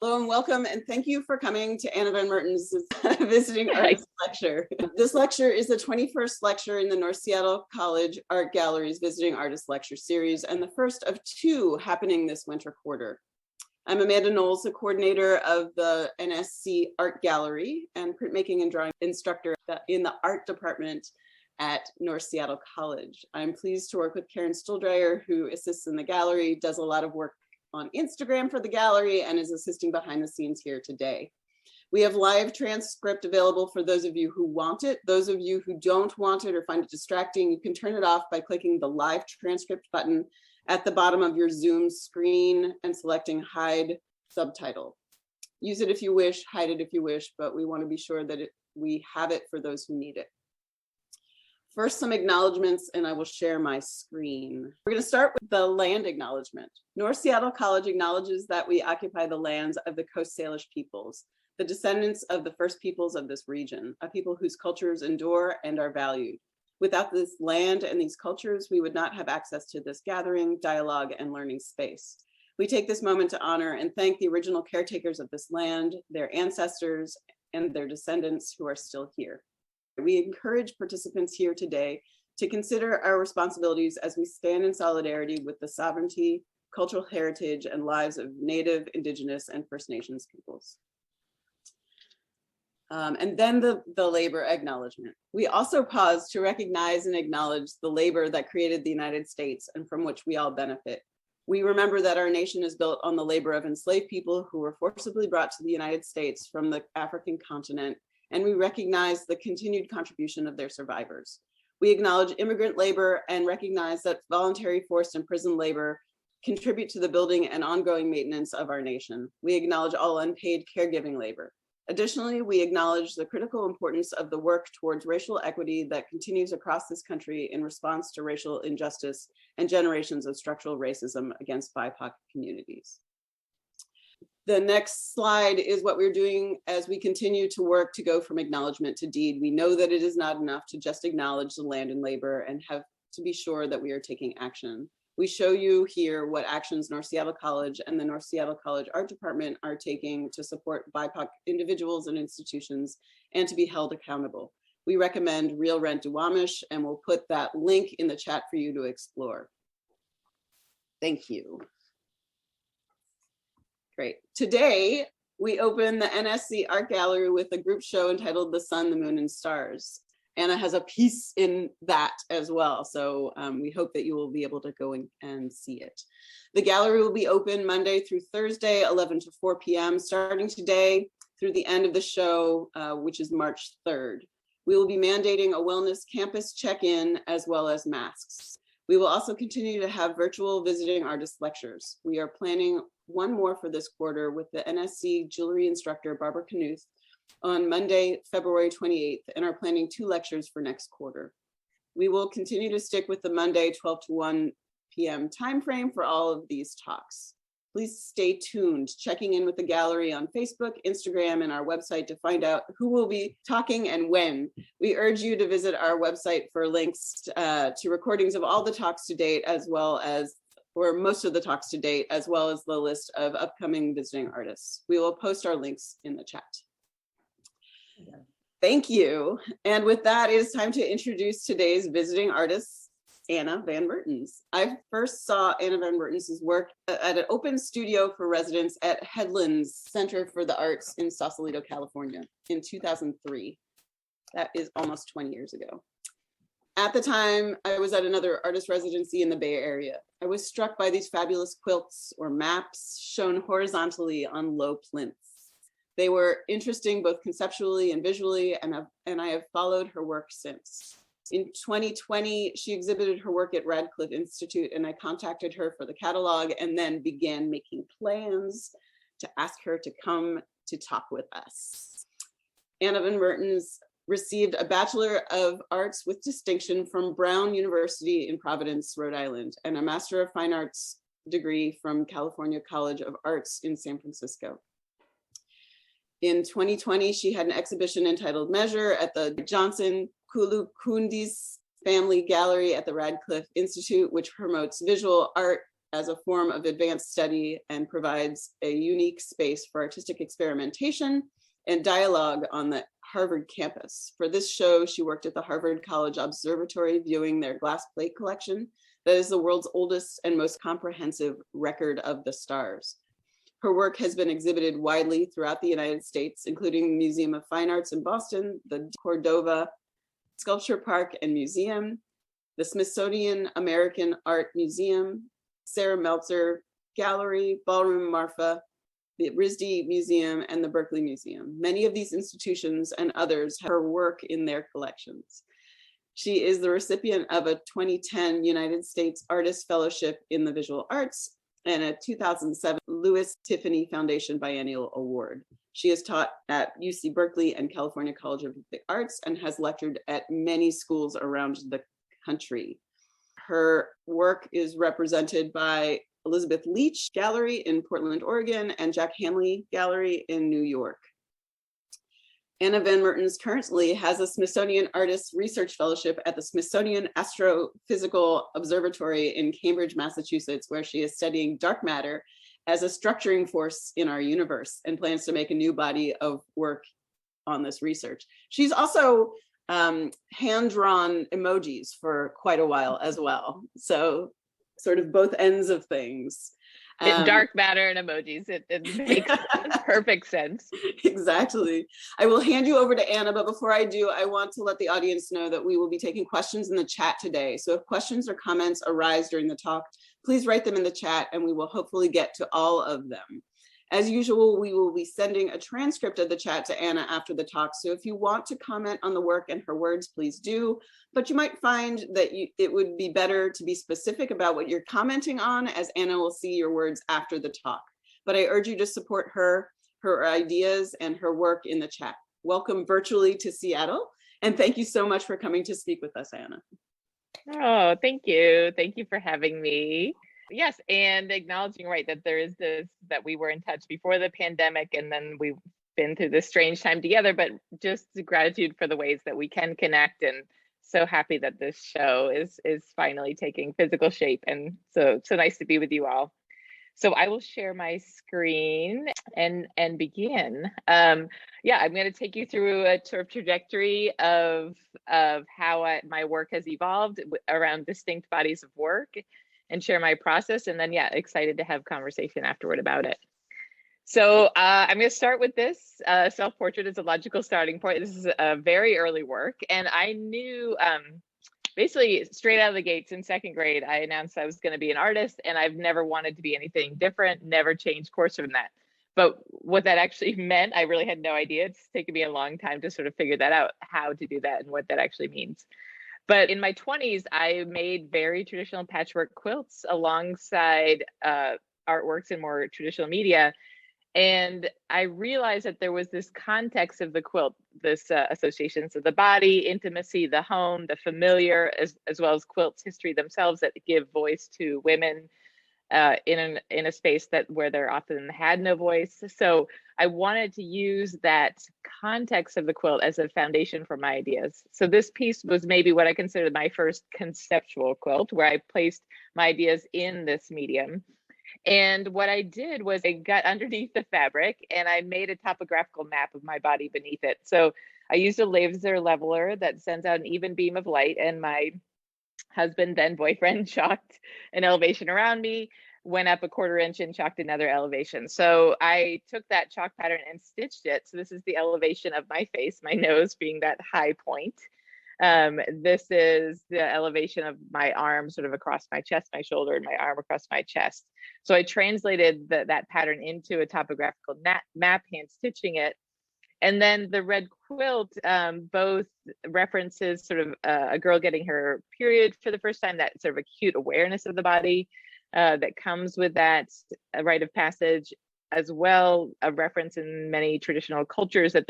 Hello and welcome, and thank you for coming to Anna Van Merten's Visiting Artist Lecture. This lecture is the 21st lecture in the North Seattle College Art Gallery's Visiting Artist Lecture Series, and the first of two happening this winter quarter. I'm Amanda Knowles, the coordinator of the NSC Art Gallery and printmaking and drawing instructor in the art department at North Seattle College. I'm pleased to work with Karen Stuhldreher, who assists in the gallery, does a lot of work on Instagram for the gallery, and is assisting behind the scenes here today. We have live transcript available for those of you who want it. Those of you who don't want it or find it distracting, you can turn it off by clicking the live transcript button at the bottom of your Zoom screen and selecting hide subtitle. Use it if you wish, hide it if you wish, but we want to be sure that we have it for those who need it. First, some acknowledgements, and I will share my screen. We're going to start with the land acknowledgement. North Seattle College acknowledges that we occupy the lands of the Coast Salish peoples, the descendants of the first peoples of this region, a people whose cultures endure and are valued. Without this land and these cultures, we would not have access to this gathering, dialogue, and learning space. We take this moment to honor and thank the original caretakers of this land, their ancestors, and their descendants who are still here. We encourage participants here today to consider our responsibilities as we stand in solidarity with the sovereignty, cultural heritage, and lives of Native, Indigenous, and First Nations peoples. And then the labor acknowledgement. We also pause to recognize and acknowledge the labor that created the United States and from which we all benefit. We remember that our nation is built on the labor of enslaved people who were forcibly brought to the United States from the African continent, and we recognize the continued contribution of their survivors. We acknowledge immigrant labor and recognize that voluntary forced and prison labor contribute to the building and ongoing maintenance of our nation. We acknowledge all unpaid caregiving labor. Additionally, we acknowledge the critical importance of the work towards racial equity that continues across this country in response to racial injustice and generations of structural racism against BIPOC communities. The next slide is what we're doing as we continue to work to go from acknowledgement to deed. We know that it is not enough to just acknowledge the land and labor and have to be sure that we are taking action. We show you here what actions North Seattle College and the North Seattle College Art Department are taking to support BIPOC individuals and institutions and to be held accountable. We recommend Real Rent Duwamish, and we'll put that link in the chat for you to explore. Thank you. Great. Today, we open the NSC Art Gallery with a group show entitled The Sun, the Moon, and Stars. Anna has a piece in that as well, so we hope that you will be able to go and see it. The gallery will be open Monday through Thursday, 11 to 4 p.m., starting today through the end of the show, which is March 3rd. We will be mandating a wellness campus check-in as well as masks. We will also continue to have virtual visiting artist lectures. We are planning one more for this quarter with the NSC jewelry instructor, Barbara Knuth, on Monday, February 28th, and are planning 2 lectures for next quarter. We will continue to stick with the Monday 12 to 1 p.m. timeframe for all of these talks. Please stay tuned, checking in with the gallery on Facebook, Instagram, and our website to find out who will be talking and when. We urge you to visit our website for links to recordings of all the talks to date, as well as, or most of the talks to date, as well as the list of upcoming visiting artists. We will post our links in the chat. Thank you. And with that, it is time to introduce today's visiting artists, Anna Van Mertens. I first saw Anna Van Mertens' work at an open studio for residents at Headlands Center for the Arts in Sausalito, California in 2003. That is almost 20 years ago. At the time, I was at another artist residency in the Bay Area. I was struck by these fabulous quilts or maps shown horizontally on low plinths. They were interesting both conceptually and visually, and I have followed her work since. In 2020, she exhibited her work at Radcliffe Institute, and I contacted her for the catalog and then began making plans to ask her to come to talk with us. Anna Van Mertens received a Bachelor of Arts with distinction from Brown University in Providence, Rhode Island, and a Master of Fine Arts degree from California College of Arts in San Francisco. In 2020, she had an exhibition entitled Measure at the Johnson Kulukundis Family Gallery at the Radcliffe Institute, which promotes visual art as a form of advanced study and provides a unique space for artistic experimentation and dialogue on the Harvard campus. For this show, she worked at the Harvard College Observatory viewing their glass plate collection that is the world's oldest and most comprehensive record of the stars. Her work has been exhibited widely throughout the United States, including the Museum of Fine Arts in Boston, the Cordova Sculpture Park and Museum, the Smithsonian American Art Museum, Sarah Meltzer Gallery, Ballroom Marfa, the RISD Museum, and the Berkeley Museum. Many of these institutions and others have her work in their collections. She is the recipient of a 2010 United States Artist Fellowship in the Visual Arts and a 2007 Louis Tiffany Foundation Biennial Award. She has taught at UC Berkeley and California College of the Arts and has lectured at many schools around the country. Her work is represented by Elizabeth Leach Gallery in Portland, Oregon, and Jack Hanley Gallery in New York. Anna Van Mertens currently has a Smithsonian Artist Research Fellowship at the Smithsonian Astrophysical Observatory in Cambridge, Massachusetts, where she is studying dark matter as a structuring force in our universe and plans to make a new body of work on this research. She's also hand-drawn emojis for quite a while as well. So sort of both ends of things. Dark matter and emojis, it makes perfect sense. Exactly. I will hand you over to Anna, but before I do, I want to let the audience know that we will be taking questions in the chat today. So if questions or comments arise during the talk, please write them in the chat and we will hopefully get to all of them. As usual, we will be sending a transcript of the chat to Anna after the talk. So if you want to comment on the work and her words, please do. But you might find that it would be better to be specific about what you're commenting on, as Anna will see your words after the talk. But I urge you to support her ideas and her work in the chat. Welcome virtually to Seattle. And thank you so much for coming to speak with us, Anna. Oh, thank you. Thank you for having me. Yes, and acknowledging, right, that there is this, that we were in touch before the pandemic, and then we've been through this strange time together, but just gratitude for the ways that we can connect, and so happy that this show is finally taking physical shape, and so nice to be with you all. So I will share my screen and begin. Yeah, I'm going to take you through a sort of trajectory of how my work has evolved around distinct bodies of work, and share my process, and then yeah, excited to have conversation afterward about it. So I'm going to start with this self-portrait as a logical starting point. This is a very early work, and I knew basically straight out of the gates in second grade, I announced I was going to be an artist, and I've never wanted to be anything different, never changed course from that. But what that actually meant, I really had no idea. It's taken me a long time to sort of figure that out, how to do that and what that actually means. But in my 20s, I made very traditional patchwork quilts alongside artworks in more traditional media. And I realized that there was this context of the quilt, this associations of the body, intimacy, the home, the familiar, as well as quilts history themselves that give voice to women in a space where there often had no voice. So I wanted to use that context of the quilt as a foundation for my ideas. So this piece was maybe what I considered my first conceptual quilt, where I placed my ideas in this medium. And what I did was I got underneath the fabric and I made a topographical map of my body beneath it. So I used a laser leveler that sends out an even beam of light, and my husband, then boyfriend, chalked an elevation around me, went up a 1/4 inch and chalked another elevation. So I took that chalk pattern and stitched it. So this is the elevation of my face, my nose being that high point. This is the elevation of my arm sort of across my chest, my shoulder, and my arm across my chest. So I translated that pattern into a topographical map, hand stitching it. And then the red quilt both references sort of a girl getting her period for the first time, that sort of acute awareness of the body that comes with that rite of passage, as well a reference in many traditional cultures that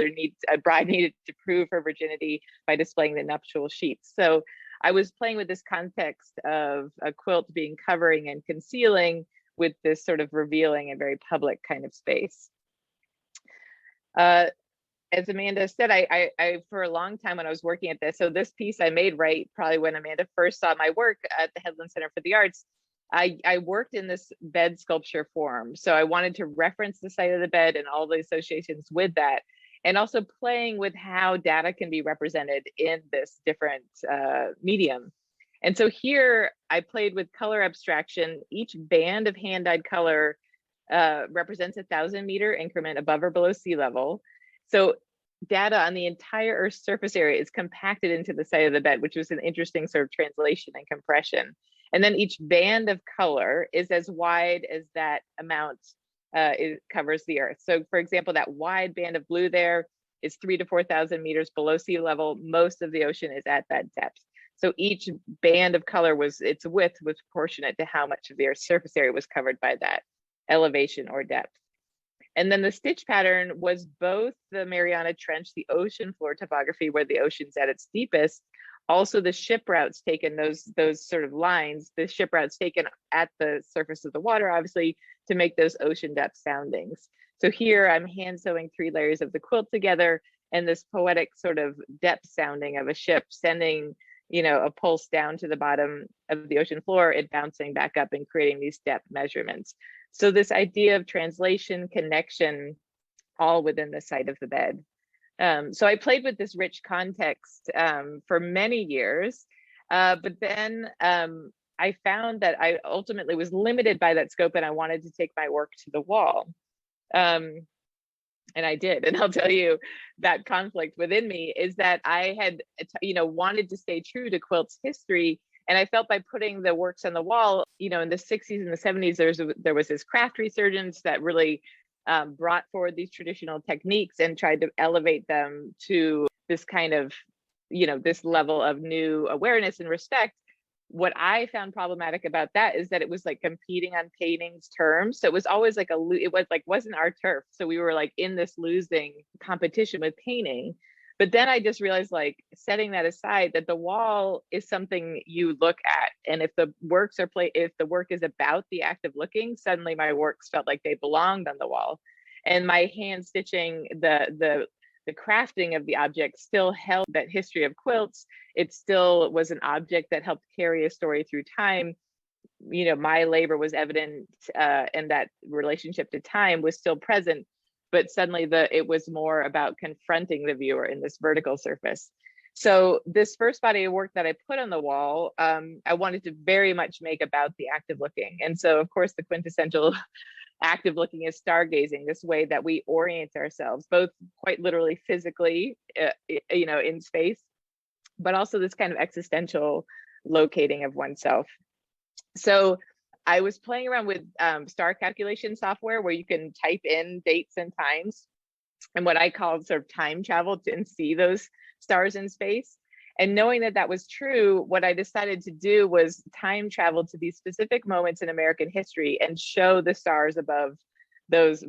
a bride needed to prove her virginity by displaying the nuptial sheets. So I was playing with this context of a quilt being covering and concealing with this sort of revealing and very public kind of space. As Amanda said, I for a long time when I was working at this, so this piece I made right probably when Amanda first saw my work at the Headland Center for the Arts, I worked in this bed sculpture form. So I wanted to reference the site of the bed and all the associations with that, and also playing with how data can be represented in this different medium. And so here I played with color abstraction. Each band of hand-dyed color represents 1,000-meter increment above or below sea level. So data on the entire Earth's surface area is compacted into the site of the bed, which was an interesting sort of translation and compression. And then each band of color is as wide as that amount it covers the Earth. So for example, that wide band of blue there is 3,000 to 4,000 meters below sea level. Most of the ocean is at that depth. So each band of color its width was proportionate to how much of the Earth's surface area was covered by that elevation or depth. And then the stitch pattern was both the Mariana Trench, the ocean floor topography where the ocean's at its deepest, also the ship routes taken, those sort of lines, the ship routes taken at the surface of the water, obviously, to make those ocean depth soundings. So here I'm hand sewing 3 layers of the quilt together, and this poetic sort of depth sounding of a ship sending, a pulse down to the bottom of the ocean floor, it bouncing back up and creating these depth measurements. So this idea of translation, connection, all within the site of the bed. So I played with this rich context for many years, but then I found that I ultimately was limited by that scope, and I wanted to take my work to the wall. And I did. And I'll tell you, that conflict within me is that I had, wanted to stay true to quilt's history. And I felt by putting the works on the wall, in the 60s and the 70s, there was this craft resurgence that really brought forward these traditional techniques and tried to elevate them to this kind of, this level of new awareness and respect. What I found problematic about that is that it was like competing on painting's terms. So it was always like wasn't our turf. So we were like in this losing competition with painting. But then I just realized, like, setting that aside, that the wall is something you look at. And if the if the work is about the act of looking, suddenly my works felt like they belonged on the wall. And my hand stitching, the crafting of the object still held that history of quilts. It still was an object that helped carry a story through time. My labor was evident, and that relationship to time was still present. But suddenly it was more about confronting the viewer in this vertical surface. So this first body of work that I put on the wall, I wanted to very much make about the act of looking. And so, of course, the quintessential act of looking is stargazing, this way that we orient ourselves, both quite literally physically, in space, but also this kind of existential locating of oneself. So I was playing around with star calculation software where you can type in dates and times, and what I called sort of time travel and see those stars in space. And knowing that that was true, what I decided to do was time travel to these specific moments in American history and show the stars above those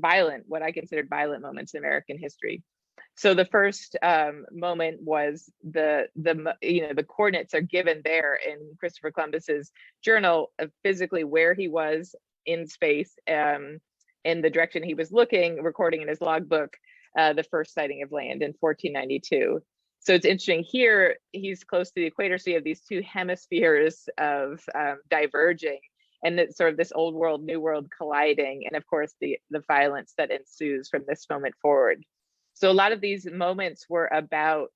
what I considered violent moments in American history. So the first moment was the coordinates are given there in Christopher Columbus's journal of physically where he was in space, in the direction he was looking, recording in his logbook, the first sighting of land in 1492. So it's interesting here, he's close to the equator, so you have these two hemispheres of diverging, and it's sort of this old world, new world colliding, and of course the violence that ensues from this moment forward. So a lot of these moments were about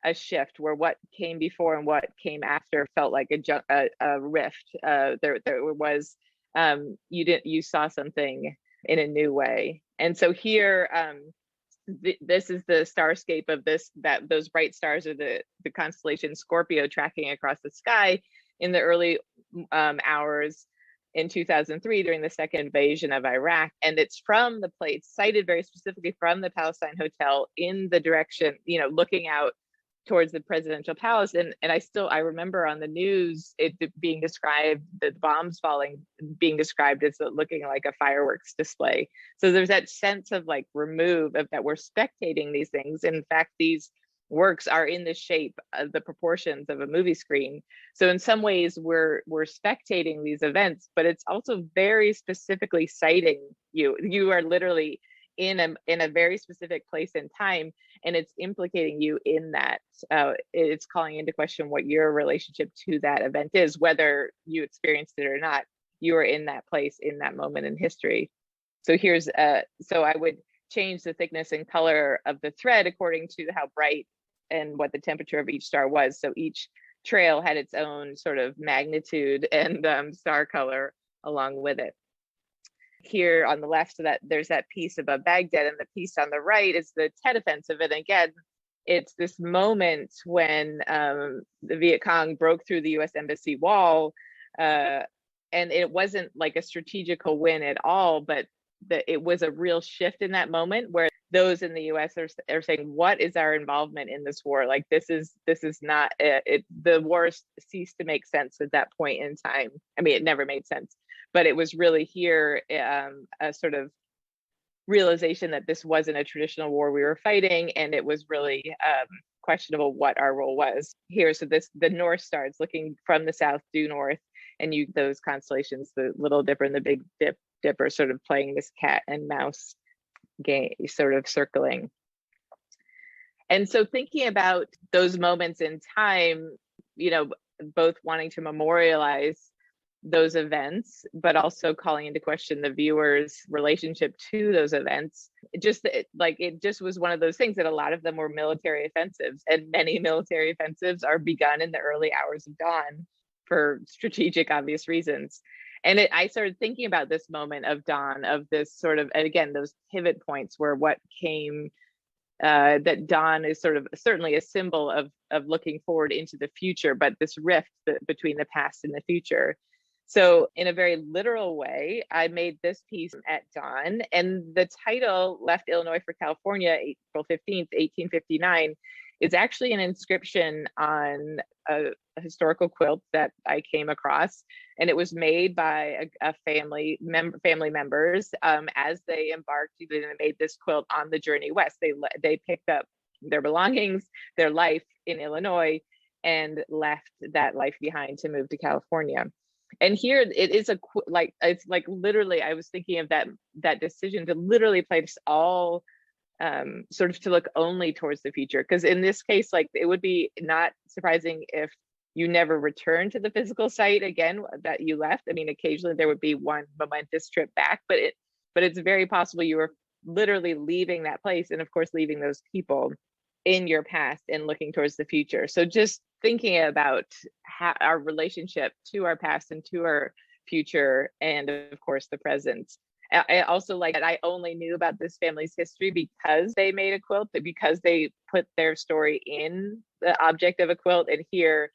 a shift where what came before and what came after felt like a rift. There was, you saw something in a new way. And so here, this is the starscape of those bright stars are the constellation Scorpio tracking across the sky in the early hours in 2003 during the second invasion of Iraq. And it's from the plate cited very specifically from the Palestine Hotel in the direction, looking out towards the presidential palace. And I remember on the news, it being described, the bombs falling, being described as looking like a fireworks display. So there's that sense of like remove of that we're spectating these things. In fact, these works are in the shape of the proportions of a movie screen. So in some ways we're spectating these events, but it's also very specifically citing you. You are literally in a very specific place and time, and it's implicating you in that. It's calling into question what your relationship to that event is, whether you experienced it or not. you are in that place in that moment in history. So so I would change the thickness and color of the thread according to how bright and what the temperature of each star was. So each trail had its own sort of magnitude and star color along with it. Here on the left, so that there's that piece above Baghdad, and the piece on the right is the Tet Offensive. And again, it's this moment when the Viet Cong broke through the US Embassy wall, and it wasn't like a strategical win at all, but it was a real shift in that moment where those in the US are saying, what is our involvement in this war? Like, this is not it. The war ceased to make sense at that point in time. I mean, it never made sense, but it was really here a sort of realization that this wasn't a traditional war we were fighting, and it was really questionable what our role was here. So the North Star is looking from the south due north, and those constellations, the Little Dipper and the Big Dipper, sort of playing this cat and mouse game, sort of circling. And so thinking about those moments in time, both wanting to memorialize those events, but also calling into question the viewer's relationship to those events. It just was one of those things that a lot of them were military offensives, and many military offensives are begun in the early hours of dawn for strategic, obvious reasons. And I started thinking about this moment of dawn, of this sort of, and again, those pivot points where what came, that dawn is sort of certainly a symbol of looking forward into the future, but this rift between the past and the future. So in a very literal way, I made this piece at dawn, and the title, Left Illinois for California, April 15th, 1859, is actually an inscription on a historical quilt that I came across, and it was made by a family members as they embarked. They made this quilt on the journey west. They picked up their belongings, their life in Illinois, and left that life behind to move to California. And here it is it's like literally, I was thinking of that decision to literally place all sort of to look only towards the future. Because in this case, like, it would be not surprising if you never return to the physical site again that you left. I mean, occasionally there would be one momentous trip back, but it's very possible you were literally leaving that place, and of course leaving those people in your past and looking towards the future. So just thinking about our relationship to our past and to our future, and of course the present. I also like that I only knew about this family's history because they made a quilt, because they put their story in the object of a quilt, and here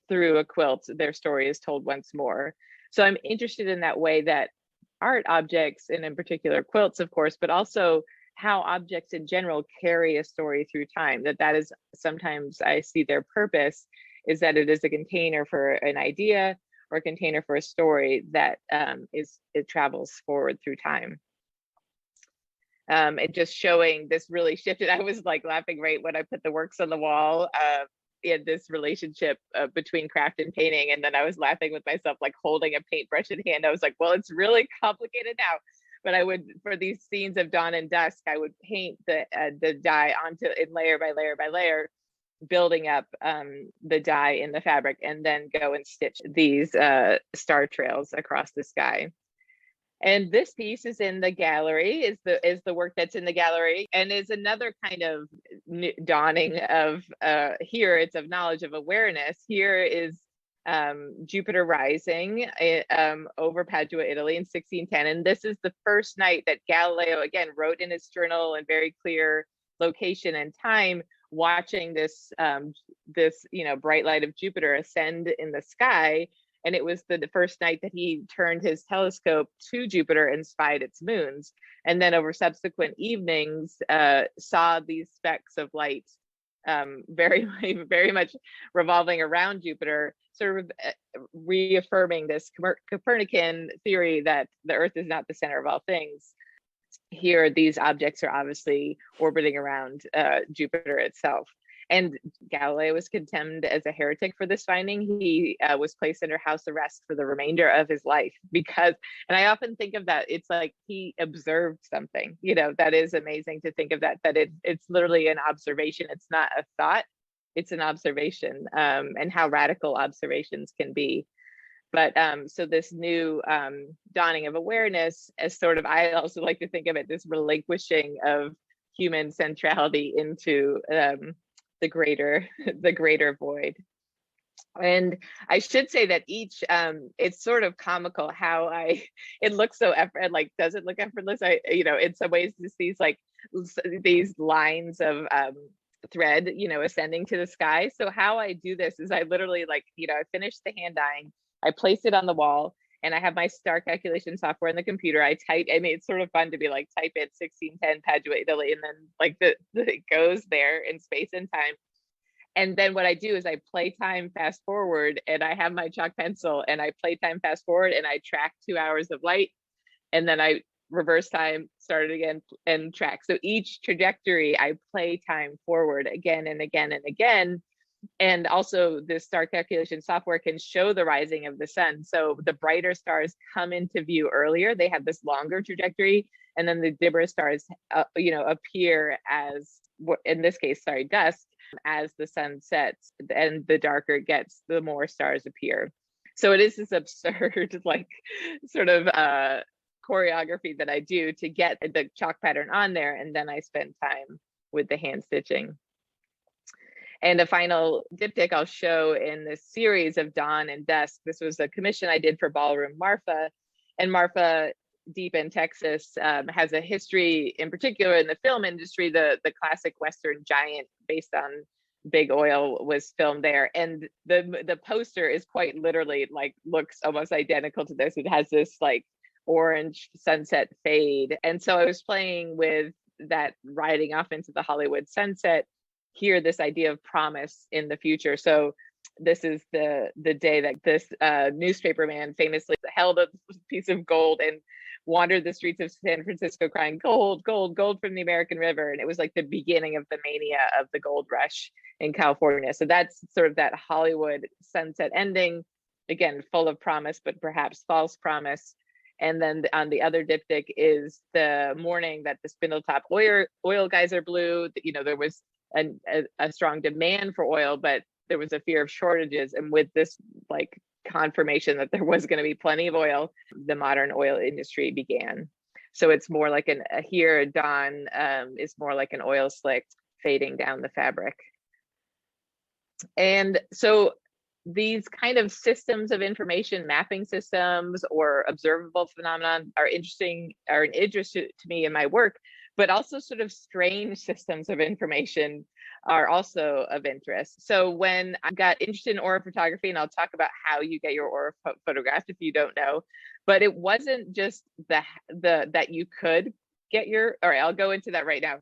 through a quilt their story is told once more. So I'm interested in that way that art objects, and in particular quilts, of course, but also how objects in general carry a story through time, that is sometimes I see their purpose is that it is a container for an idea or a container for a story that it travels forward through time. And just showing this really shifted. I was like laughing right when I put the works on the wall in this relationship between craft and painting. And then I was laughing with myself, like holding a paintbrush in hand. I was like, well, it's really complicated now. But I would, for these scenes of dawn and dusk, I would paint the dye onto it layer by layer by layer, building up the dye in the fabric, and then go and stitch these star trails across the sky. And this piece is in the gallery, is the work that's in the gallery, and is another kind of dawning of here it's of knowledge, of awareness. Here is Jupiter rising over Padua, Italy in 1610. And this is the first night that Galileo, again, wrote in his journal in very clear location and time, watching this bright light of Jupiter ascend in the sky. And it was the first night that he turned his telescope to Jupiter and spied its moons. And then over subsequent evenings, saw these specks of light very much revolving around Jupiter, sort of reaffirming this Copernican theory that the Earth is not the center of all things. Here, these objects are obviously orbiting around Jupiter itself. And Galileo was condemned as a heretic for this finding. He was placed under house arrest for the remainder of his life because, and I often think of that, it's like he observed something, that is amazing to think of that it's literally an observation. It's not a thought, it's an observation, and how radical observations can be. But so this new dawning of awareness as sort of, I also like to think of it, this relinquishing of human centrality into the greater the greater void. And I should say that each it's sort of comical how it looks so effort, like does it look effortless? I, you know, in some ways just these like these lines of thread, you know, ascending to the sky. So how I do this is I literally, like, you know, I finish the hand dyeing, I place it on the wall, and I have my star calculation software in the computer. I type, I mean, it's sort of fun to be like, type in 1610 Padua, Italy, and then like it goes there in space and time. And then what I do is I play time fast forward, and I have my chalk pencil and I play time fast forward, and I track 2 hours of light, and then I reverse time, start it again, and track. So each trajectory I play time forward again and again and again. And also this star calculation software can show the rising of the sun. So the brighter stars come into view earlier, they have this longer trajectory, and then the dimmer stars, you know, appear as, in this case, sorry, dusk, as the sun sets, and the darker it gets, the more stars appear. So it is this absurd, like, sort of choreography that I do to get the chalk pattern on there, and then I spend time with the hand stitching. And a final diptych I'll show in this series of Dawn and Dusk. This was a commission I did for Ballroom Marfa, and Marfa, deep in Texas, has a history, in particular in the film industry. The classic Western giant based on Big Oil was filmed there, and the poster is quite literally, like, looks almost identical to this. It has this like orange sunset fade, and so I was playing with that, riding off into the Hollywood sunset. Here, this idea of promise in the future. So this is the day that this newspaper man famously held a piece of gold and wandered the streets of San Francisco crying, gold, gold, gold from the American River. And it was like the beginning of the mania of the gold rush in California. So that's sort of that Hollywood sunset ending, again, full of promise, but perhaps false promise. And then on the other diptych is the morning that the Spindletop oil geyser blew. You know, there was a strong demand for oil, but there was a fear of shortages. And with this like confirmation that there was going to be plenty of oil, the modern oil industry began. So it's more like here, dawn is more like an oil slick fading down the fabric. And so these kind of systems of information, mapping systems or observable phenomenon, are an interest to me in my work, but also sort of strange systems of information are also of interest. So when I got interested in aura photography, and I'll talk about how you get your aura photographed if you don't know, but it wasn't just that you could get your, all right, I'll go into that right now.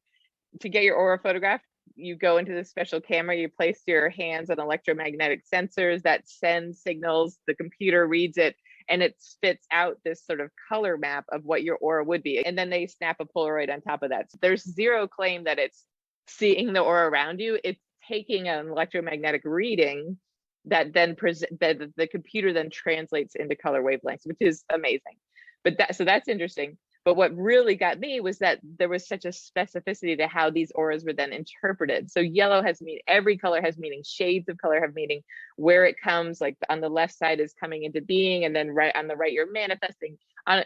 To get your aura photographed, you go into this special camera, you place your hands on electromagnetic sensors that send signals, the computer reads it, and it spits out this sort of color map of what your aura would be. And then they snap a Polaroid on top of that. So there's zero claim that it's seeing the aura around you. It's taking an electromagnetic reading that then that the computer then translates into color wavelengths, which is amazing. But that's interesting. But what really got me was that there was such a specificity to how these auras were then interpreted. So yellow has meaning, every color has meaning, shades of color have meaning, where it comes, like on the left side is coming into being, and then right on the right, you're manifesting.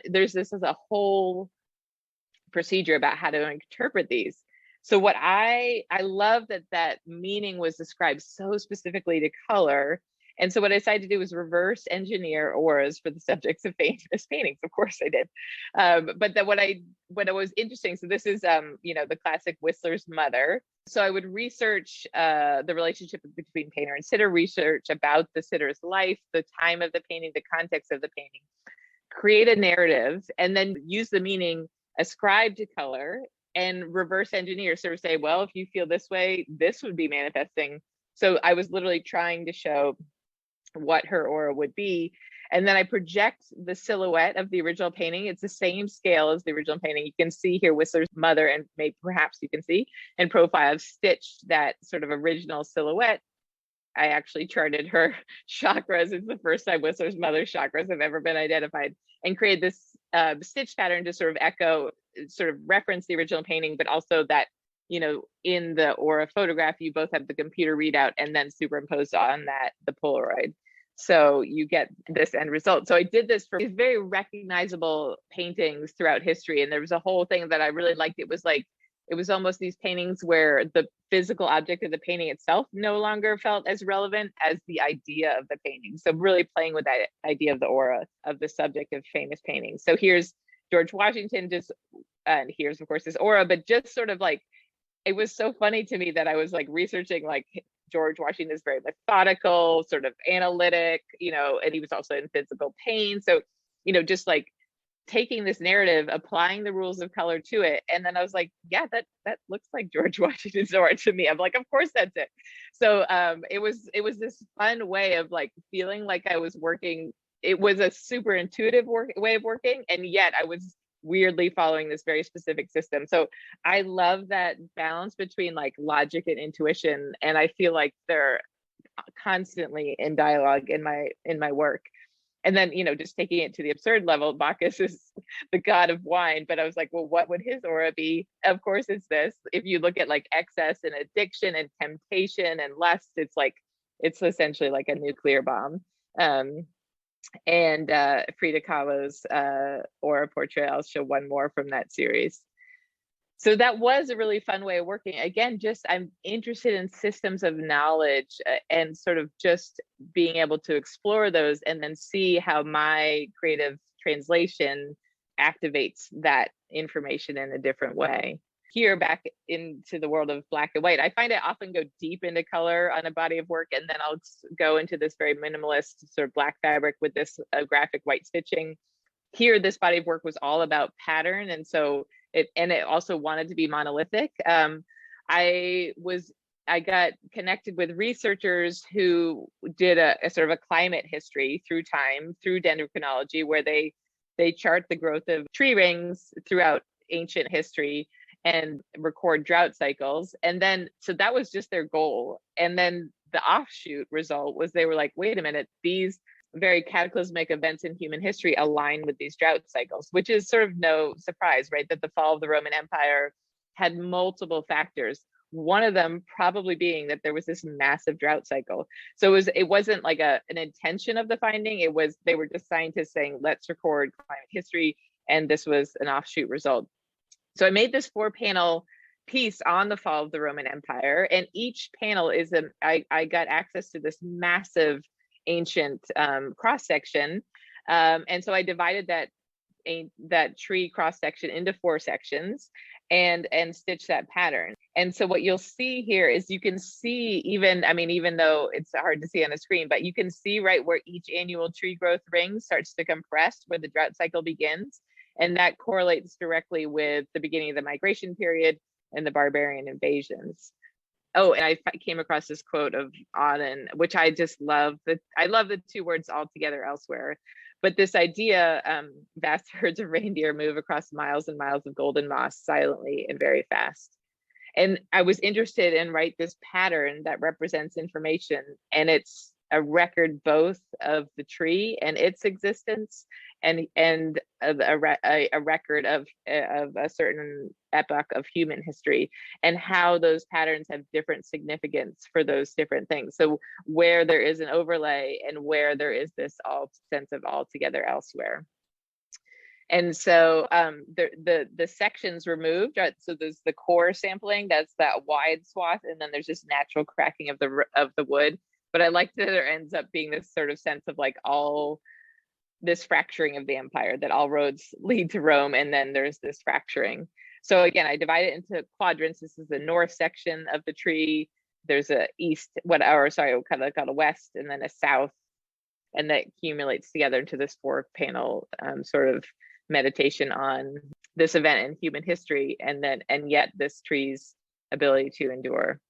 There's this as a whole procedure about how to interpret these. So what I love that meaning was described so specifically to color. And so what I decided to do was reverse engineer auras for the subjects of famous paintings. Of course I did. But then what was interesting, so this is, you know, the classic Whistler's Mother. So I would research the relationship between painter and sitter, research about the sitter's life, the time of the painting, the context of the painting, create a narrative, and then use the meaning ascribed to color and reverse engineer, sort of say, well, if you feel this way, this would be manifesting. So I was literally trying to show what her aura would be. And then I project the silhouette of the original painting. It's the same scale as the original painting. You can see here Whistler's Mother, and maybe perhaps you can see in profile, I've stitched that sort of original silhouette. I actually charted her chakras. It's the first time Whistler's Mother's chakras have ever been identified, and created this stitch pattern to sort of echo, sort of reference the original painting, but also that, you know, in the aura photograph, you both have the computer readout and then superimposed on that, the Polaroid. So you get this end result. So I did this for these very recognizable paintings throughout history. And there was a whole thing that I really liked. It was like, it was almost these paintings where the physical object of the painting itself no longer felt as relevant as the idea of the painting. So really playing with that idea of the aura of the subject of famous paintings. So here's George Washington, just, and here's of course this aura, but just sort of like, it was so funny to me that I was like researching like George Washington is very methodical, sort of analytic, and he was also in physical pain. So, just like taking this narrative, applying the rules of color to it. And then I was like, yeah, that looks like George Washington's aura to me. I'm like, of course that's it. So it was this fun way of like feeling like I was working. It was a super intuitive way of working. And yet I was weirdly following this very specific system. So I love that balance between like logic and intuition. And I feel like they're constantly in dialogue in my work. And then, just taking it to the absurd level, Bacchus is the god of wine. But I was like, well, what would his aura be? Of course, it's this. If you look at like excess and addiction and temptation and lust, it's essentially like a nuclear bomb. And Frida Kahlo's aura portrait. I'll show one more from that series. So that was a really fun way of working. Again, just I'm interested in systems of knowledge and sort of just being able to explore those and then see how my creative translation activates that information in a different way. Here, back into the world of black and white, I find I often go deep into color on a body of work, and then I'll go into this very minimalist sort of black fabric with this graphic white stitching. Here, this body of work was all about pattern, and so it also wanted to be monolithic. I got connected with researchers who did a sort of a climate history through time, through dendrochronology, where they chart the growth of tree rings throughout ancient history and record drought cycles. And then, so that was just their goal. And then the offshoot result was they were like, wait a minute, these very cataclysmic events in human history align with these drought cycles, which is sort of no surprise, right? That the fall of the Roman Empire had multiple factors. One of them probably being that there was this massive drought cycle. So it wasn't like an intention of the finding. They were just scientists saying, let's record climate history. And this was an offshoot result. So I made this 4-panel piece on the fall of the Roman Empire. And each panel is I got access to this massive ancient cross section. And so I divided that tree cross section into 4 sections and stitch that pattern. And so what you'll see here is you can see even though it's hard to see on a screen, but you can see right where each annual tree growth ring starts to compress, where the drought cycle begins. And that correlates directly with the beginning of the migration period and the barbarian invasions. Oh, and I came across this quote of Auden, which I just love. I love the 2 words altogether elsewhere. But this idea, vast herds of reindeer move across miles and miles of golden moss silently and very fast. And I was interested in this pattern that represents information, and it's a record both of the tree and its existence, and a record of a certain epoch of human history, and how those patterns have different significance for those different things. So where there is an overlay and where there is this sense of altogether elsewhere. And so the sections removed. So there's the core sampling, that's that wide swath, and then there's this natural cracking of the wood. But I like that there ends up being this sort of sense of all this fracturing of the empire, that all roads lead to Rome, and then there's this fracturing. So again, I divide it into quadrants. This is the north section of the tree. There's a kind of a west, and then a south, and that accumulates together into this 4-panel sort of meditation on this event in human history, and yet this tree's ability to endure.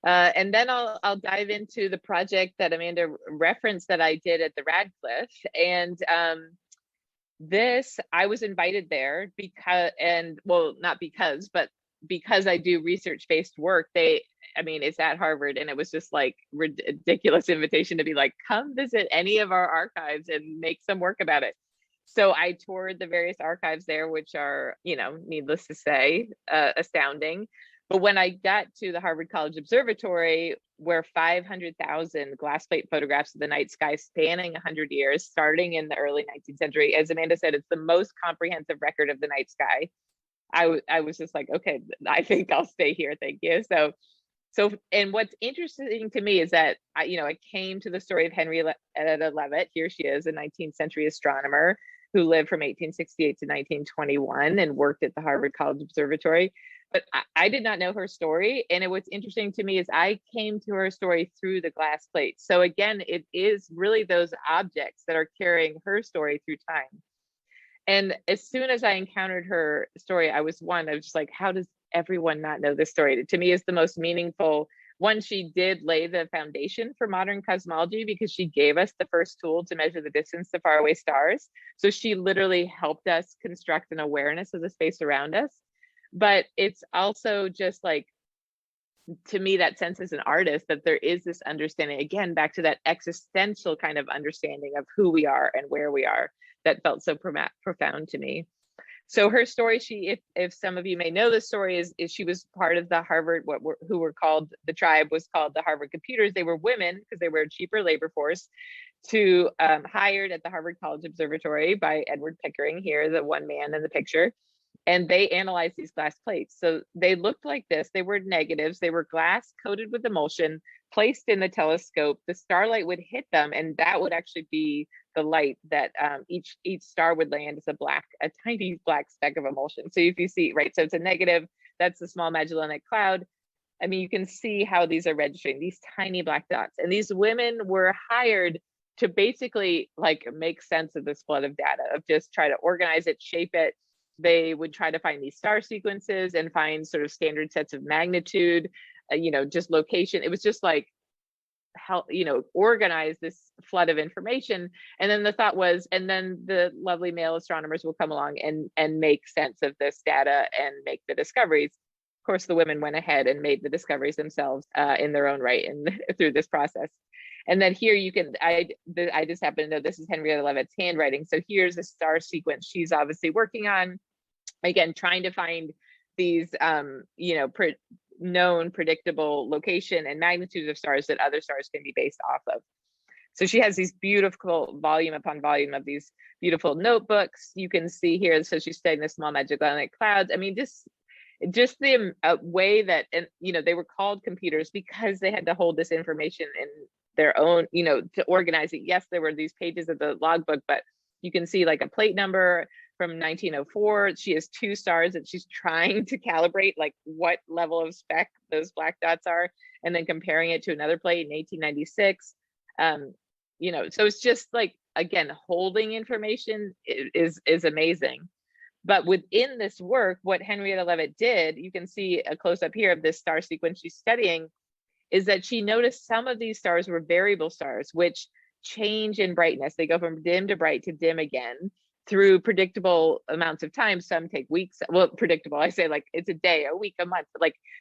And then I'll dive into the project that Amanda referenced that I did at the Radcliffe. And this, I was invited there because I do research-based work. It's at Harvard, and it was just ridiculous invitation to be come visit any of our archives and make some work about it. So I toured the various archives there, which are, needless to say, astounding. But when I got to the Harvard College Observatory, where 500,000 glass plate photographs of the night sky spanning 100 years, starting in the early 19th century, as Amanda said, it's the most comprehensive record of the night sky. I was just like, okay, I think I'll stay here. Thank you. And what's interesting to me is that I came to the story of Henrietta Leavitt. Here she is, a 19th century astronomer who lived from 1868 to 1921 and worked at the Harvard College Observatory. But I did not know her story. And what's interesting to me is I came to her story through the glass plate. So again, it is really those objects that are carrying her story through time. And as soon as I encountered her story, I was just like, how does everyone not know this story? To me, is the most meaningful one. She did lay the foundation for modern cosmology because she gave us the first tool to measure the distance to faraway stars. So she literally helped us construct an awareness of the space around us. But it's also just like, to me, that sense as an artist that there is this understanding, again, back to that existential kind of understanding of who we are and where we are, that felt so profound to me. So her story, if some of you may know the story, is she was part of the Harvard, the tribe was called the Harvard Computers. They were women because they were a cheaper labor force hired at the Harvard College Observatory by Edward Pickering, here, the one man in the picture. And they analyzed these glass plates. So they looked like this. They were negatives. They were glass coated with emulsion, placed in the telescope. The starlight would hit them, and that would actually be the light that each star would land as a tiny black speck of emulsion. So if you see, right, so it's a negative, that's the small Magellanic Cloud. I mean, you can see how these are registering, these tiny black dots. And these women were hired to basically like make sense of this flood of data, of just try to organize it, shape it. They would try to find these star sequences and find sort of standard sets of magnitude, just location. It was just like, how, organize this flood of information. And then the thought was, and then the lovely male astronomers will come along and make sense of this data and make the discoveries. Of course, the women went ahead and made the discoveries themselves in their own right and through this process. And then here I just happen to know this is Henrietta Leavitt's handwriting. So here's a star sequence she's obviously working on. Again, trying to find these, known predictable location and magnitudes of stars that other stars can be based off of. So she has these beautiful volume upon volume of these beautiful notebooks. You can see here, so she's studying the small Magellanic Clouds. I mean, just the way that, and they were called computers because they had to hold this information in their own, to organize it. Yes, there were these pages of the logbook, but you can see like a plate number from 1904. She has 2 stars that she's trying to calibrate, like what level of speck those black dots are, and then comparing it to another plate in 1896. So it's just like, again, holding information is amazing. But within this work, what Henrietta Leavitt did, you can see a close up here of this star sequence she's studying, is that she noticed some of these stars were variable stars, which change in brightness. They go from dim to bright to dim again through predictable amounts of time. Some take weeks. Well, predictable, I say like it's a day, a week, a month.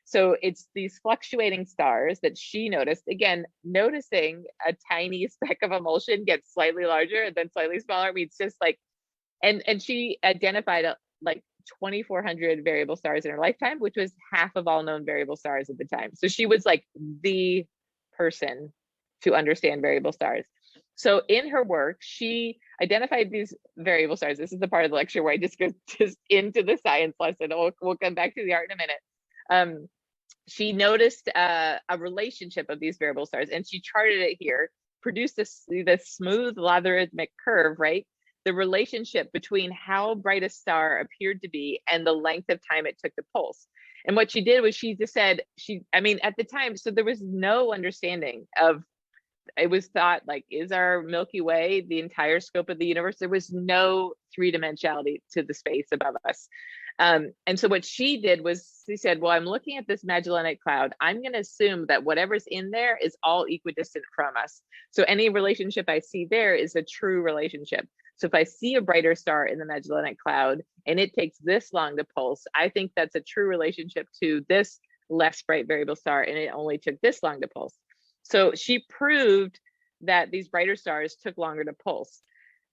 So it's these fluctuating stars that she noticed. Again, noticing a tiny speck of emulsion get slightly larger and then slightly smaller. I mean, it's just like, and she identified like 2,400 variable stars in her lifetime, which was half of all known variable stars at the time. So she was like the person to understand variable stars. So in her work, she identified these variable stars. This is the part of the lecture where I just go into the science lesson. We'll come back to the art in a minute. She noticed a relationship of these variable stars, and she charted it here, produced this smooth logarithmic curve, right? The relationship between how bright a star appeared to be and the length of time it took to pulse. And what she did was she just said, at the time, so there was no understanding of, it was thought like, is our Milky Way the entire scope of the universe? There was no 3-dimensionality to the space above us. And so what she did was she said, well, I'm looking at this Magellanic Cloud. I'm going to assume that whatever's in there is all equidistant from us. So any relationship I see there is a true relationship. So if I see a brighter star in the Magellanic Cloud and it takes this long to pulse, I think that's a true relationship to this less bright variable star, and it only took this long to pulse. So she proved that these brighter stars took longer to pulse.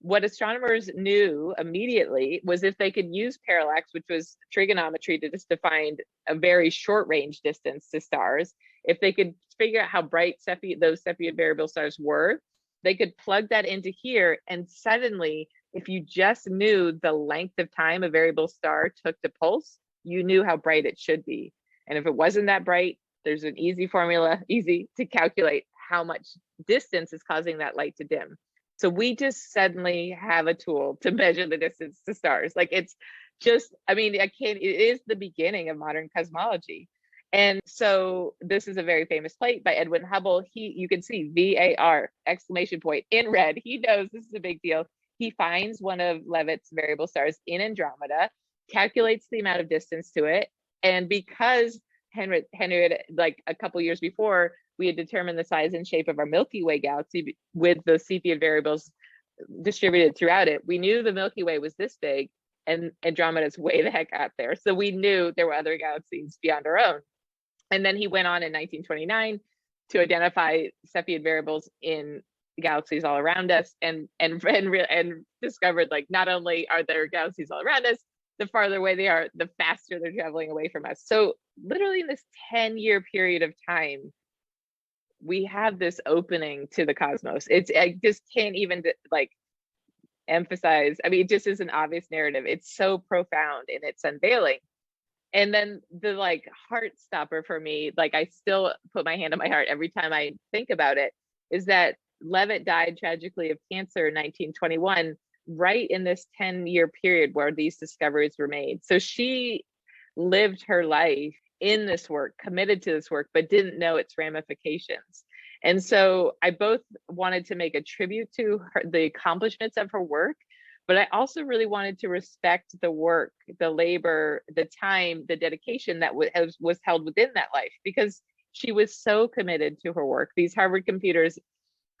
what astronomers knew immediately was if they could use parallax, which was trigonometry to just define a very short range distance to stars, if they could figure out how bright those Cepheid variable stars were, they could plug that into here, and suddenly, if you just knew the length of time a variable star took to pulse, you knew how bright it should be. And if it wasn't that bright, there's an easy formula, easy to calculate how much distance is causing that light to dim. So we just suddenly have a tool to measure the distance to stars. Like, it's just, I mean, it is the beginning of modern cosmology. And so this is a very famous plate by Edwin Hubble. You can see VAR exclamation point in red. He knows this is a big deal. He finds one of Leavitt's variable stars in Andromeda, calculates the amount of distance to it. And because Henry had, like a couple years before, we had determined the size and shape of our Milky Way galaxy with the Cepheid variables distributed throughout it, we knew the Milky Way was this big and Andromeda's way the heck out there. So we knew there were other galaxies beyond our own. And then he went on in 1929 to identify Cepheid variables in galaxies all around us, and discovered, like, not only are there galaxies all around us, the farther away they are, the faster they're traveling away from us. So literally in this 10-year period of time, we have this opening to the cosmos. I just can't even like emphasize. I mean, it just is an obvious narrative. It's so profound in its unveiling. And then the like heart stopper for me, like I still put my hand on my heart every time I think about it, is that Leavitt died tragically of cancer in 1921, right in this 10-year period where these discoveries were made. So she lived her life in this work, committed to this work, but didn't know its ramifications. And so I both wanted to make a tribute to her, the accomplishments of her work, but I also really wanted to respect the work, the labor, the time, the dedication that was held within that life, because she was so committed to her work. These Harvard computers,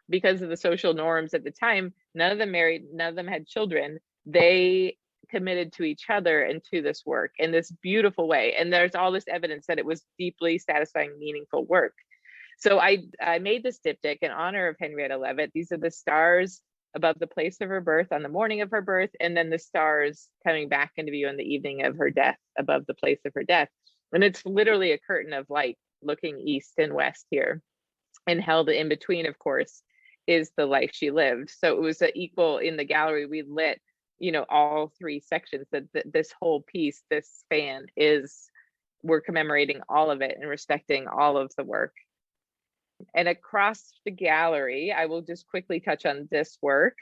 because of the social norms at the time, none of them married, none of them had children. They committed to each other and to this work in this beautiful way. And there's all this evidence that it was deeply satisfying, meaningful work. So I made this diptych in honor of Henrietta Leavitt. These are the stars above the place of her birth on the morning of her birth, and then the stars coming back into view on the evening of her death above the place of her death. And it's literally a curtain of light looking east and west here. And held in between, of course, is the life she lived. So it was equal in the gallery. We lit, all three sections. That this whole piece, this span, we're commemorating all of it and respecting all of the work. And across the gallery, I will just quickly touch on this work,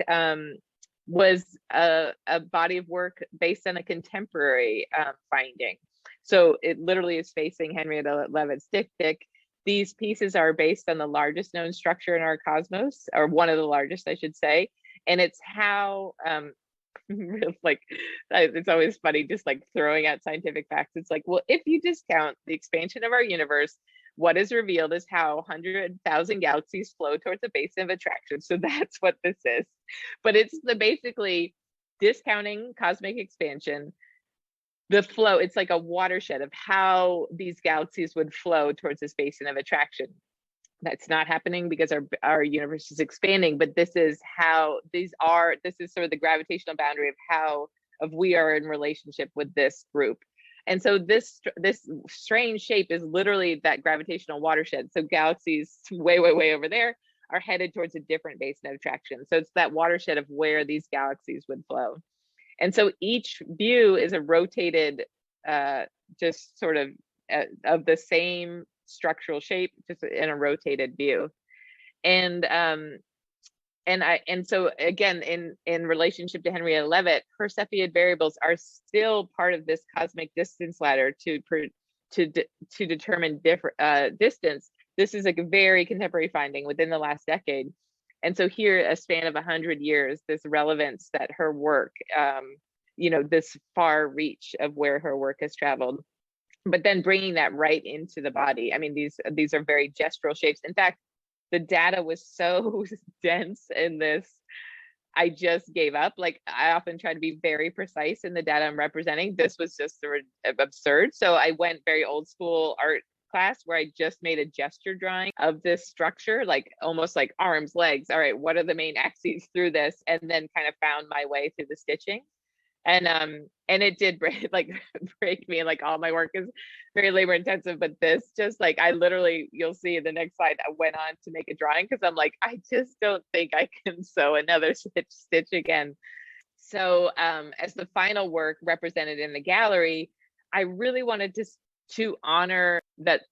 was a body of work based on a contemporary finding. So it literally is facing Henrietta Leavitt's diptych. These pieces are based on the largest known structure in our cosmos, or one of the largest, I should say. And it's how, like, it's always funny just like throwing out scientific facts. It's like, well, if you discount the expansion of our universe, what is revealed is how 100,000 galaxies flow towards the basin of attraction. So that's what this is. But it's basically discounting cosmic expansion, the flow. It's like a watershed of how these galaxies would flow towards this basin of attraction. That's not happening because our universe is expanding, but this is how this is sort of the gravitational boundary of we are in relationship with this group. And so this strange shape is literally that gravitational watershed. So galaxies way, way, way over there are headed towards a different basin of attraction. So it's that watershed of where these galaxies would flow. And so each view is a rotated, just sort of the same structural shape, just in a rotated view. And so again, in relationship to Henrietta Leavitt, her Cepheid variables are still part of this cosmic distance ladder to determine different distance. This is a very contemporary finding within the last decade. And so here, a span of 100 years, this relevance that her work, this far reach of where her work has traveled, but then bringing that right into the body. I mean, these are very gestural shapes. In fact, the data was so dense in this, I just gave up. Like, I often try to be very precise in the data I'm representing. This was just absurd. So I went very old school art class where I just made a gesture drawing of this structure, like almost like arms, legs. All right, what are the main axes through this? And then kind of found my way through the stitching. And it did break break me. Like all my work is very labor intensive, but this just like I literally, you'll see in the next slide, I went on to make a drawing because I'm like, I just don't think I can sew another stitch again. So as the final work represented in the gallery, I really wanted to honor that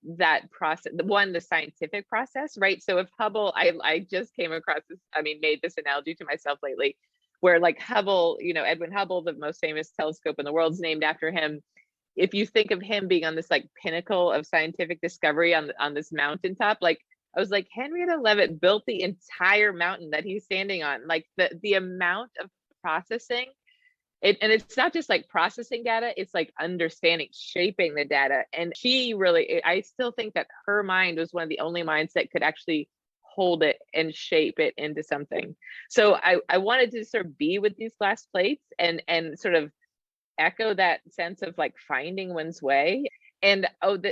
process, the scientific process, right? So if Hubble, I just came across this, made this analogy to myself lately, where like Hubble, Edwin Hubble, the most famous telescope in the world, is named after him. If you think of him being on this like pinnacle of scientific discovery on this mountaintop, like I was like, Henrietta Leavitt built the entire mountain that he's standing on. Like the amount of processing, and it's not just like processing data, it's like understanding, shaping the data. And she really, I still think that her mind was one of the only minds that could actually hold it and shape it into something. So I wanted to sort of be with these glass plates and sort of echo that sense of like finding one's way. And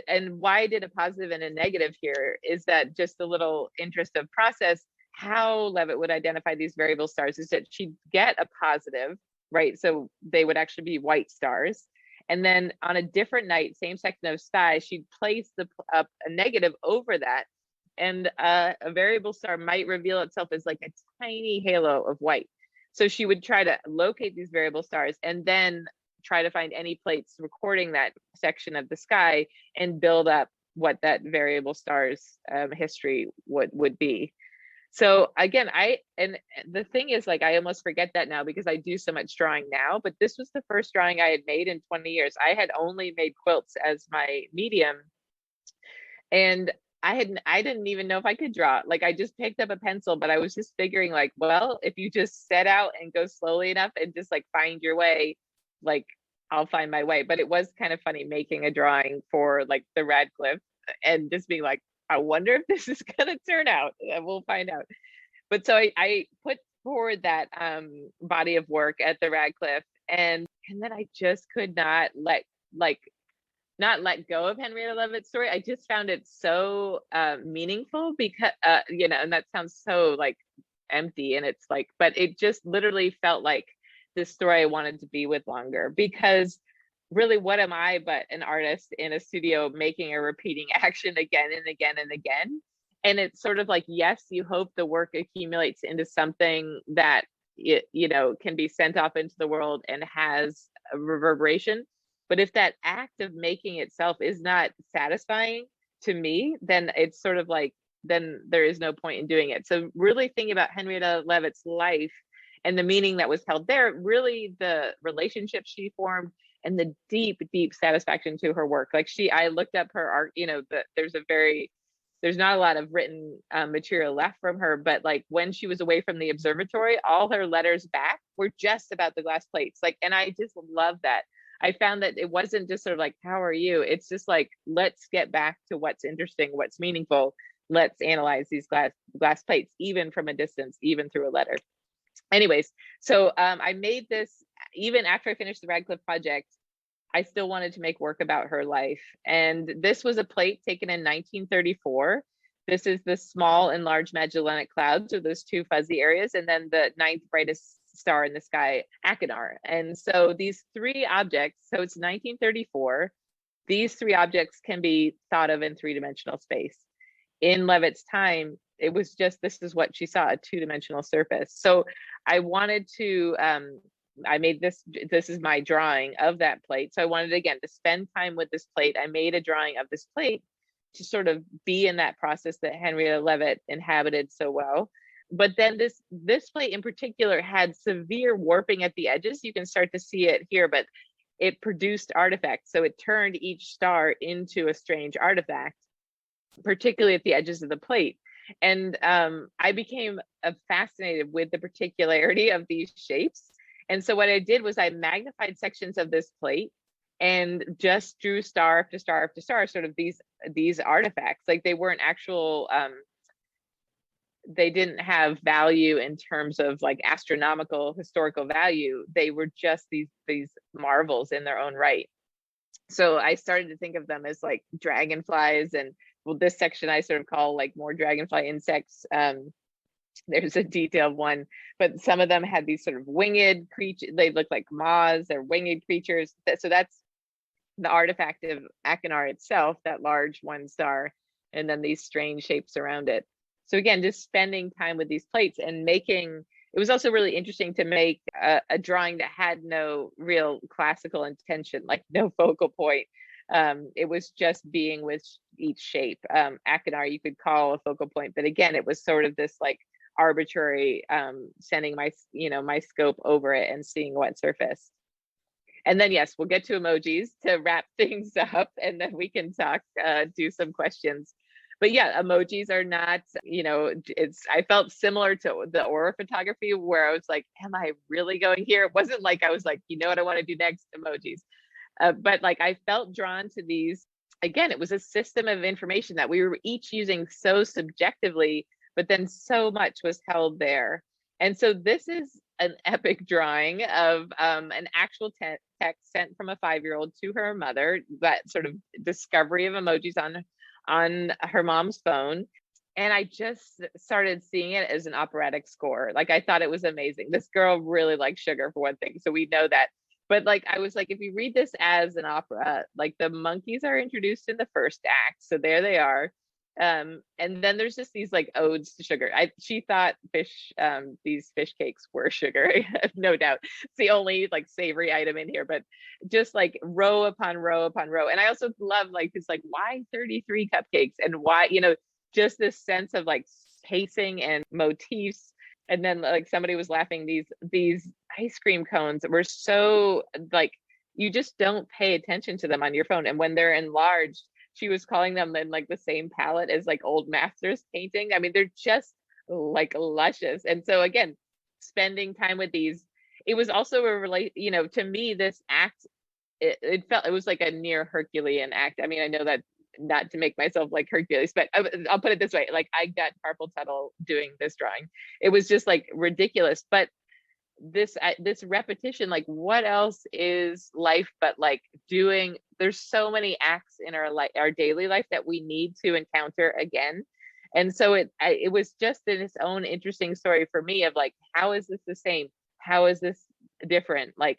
and why I did a positive and a negative here is that just a little interest of process, how Leavitt would identify these variable stars is that she'd get a positive, right? So they would actually be white stars. And then on a different night, same section of sky, she'd place a negative over that. And a variable star might reveal itself as like a tiny halo of white. So she would try to locate these variable stars and then try to find any plates recording that section of the sky and build up what that variable star's history would be. So again, and the thing is, like, I almost forget that now because I do so much drawing now, but this was the first drawing I had made in 20 years. I had only made quilts as my medium. And I didn't even know if I could draw. Like I just picked up a pencil, but I was just figuring like, well, if you just set out and go slowly enough and just like find your way, like I'll find my way. But it was kind of funny making a drawing for like the Radcliffe and just being like, I wonder if this is gonna turn out. We'll find out. But so I put forward that body of work at the Radcliffe, and then I just could not let go of Henrietta Leavitt's story. I just found it so meaningful because and that sounds so like empty, and it's like, but it just literally felt like this story I wanted to be with longer, because really what am I but an artist in a studio making a repeating action again and again and again. And it's sort of like, yes, you hope the work accumulates into something that can be sent off into the world and has a reverberation. But if that act of making itself is not satisfying to me, then it's sort of like, then there is no point in doing it. So really thinking about Henrietta Leavitt's life and the meaning that was held there, really the relationship she formed and the deep, deep satisfaction to her work. Like I looked up her art, there's not a lot of written material left from her, but like when she was away from the observatory, all her letters back were just about the glass plates. Like, and I just love that. I found that it wasn't just sort of like, how are you? It's just like, let's get back to what's interesting, what's meaningful. Let's analyze these glass plates, even from a distance, even through a letter. Anyways, so I made this, even after I finished the Radcliffe project, I still wanted to make work about her life. And this was a plate taken in 1934. This is the small and large Magellanic Clouds, or those two fuzzy areas, and then the ninth brightest star in the sky, Achenar. And so these three objects, so it's 1934, these three objects can be thought of in three-dimensional space. In Leavitt's time, it was just, this is what she saw, a two-dimensional surface. So I wanted to, I made this is my drawing of that plate. So I wanted, again, to spend time with this plate. I made a drawing of this plate to sort of be in that process that Henrietta Leavitt inhabited so well. But then this plate in particular had severe warping at the edges. You can start to see it here, but it produced artifacts. So it turned each star into a strange artifact, particularly at the edges of the plate. And I became fascinated with the particularity of these shapes. And so what I did was I magnified sections of this plate and just drew star after star after star, sort of these artifacts. Like they weren't actual, they didn't have value in terms of like astronomical historical value. They were just these marvels in their own right. So I started to think of them as like dragonflies, and well, this section I sort of call like more dragonfly insects. There's a detailed one, but some of them had these sort of winged creatures. They look like moths. They're winged creatures. So that's the artifact of Achenar itself, that large one star, and then these strange shapes around it. So again, just spending time with these plates and making, it was also really interesting to make a drawing that had no real classical intention, like no focal point. It was just being with each shape. Achenar you could call a focal point, but again, it was sort of this like arbitrary, sending my, my scope over it and seeing what surfaced. And then, yes, we'll get to emojis to wrap things up, and then we can talk, do some questions. But yeah, emojis are not, I felt similar to the aura photography where I was like, am I really going here? It wasn't like I was like, you know what I want to do next, emojis. But like I felt drawn to these. Again, it was a system of information that we were each using so subjectively, but then so much was held there. And so this is an epic drawing of an actual text sent from a 5-year-old to her mother, that sort of discovery of emojis on her mom's phone. And I just started seeing it as an operatic score. Like I thought it was amazing. This girl really likes sugar, for one thing, so we know that. But like I was like, if you read this as an opera, like the monkeys are introduced in the first act, so there they are. And then there's just these like odes to sugar. She thought these fish cakes were sugar. No doubt it's the only like savory item in here, but just like row upon row upon row. And I also love like this, like, why 33 cupcakes, and why, just this sense of like pacing and motifs. And then like somebody was laughing, these ice cream cones were so like, you just don't pay attention to them on your phone, and when they're enlarged, she was calling them in like the same palette as like old masters painting. I mean, they're just like luscious. And so again, spending time with these, it was also to me, this act, it felt, it was like a near Herculean act. I mean, I know that not to make myself like Hercules, but I'll put it this way, like I got carpal tunnel doing this drawing. It was just like ridiculous. But this repetition, like what else is life but like doing, there's so many acts in our daily life that we need to encounter again. And so it was just in its own interesting story for me of like, how is this the same, how is this different? Like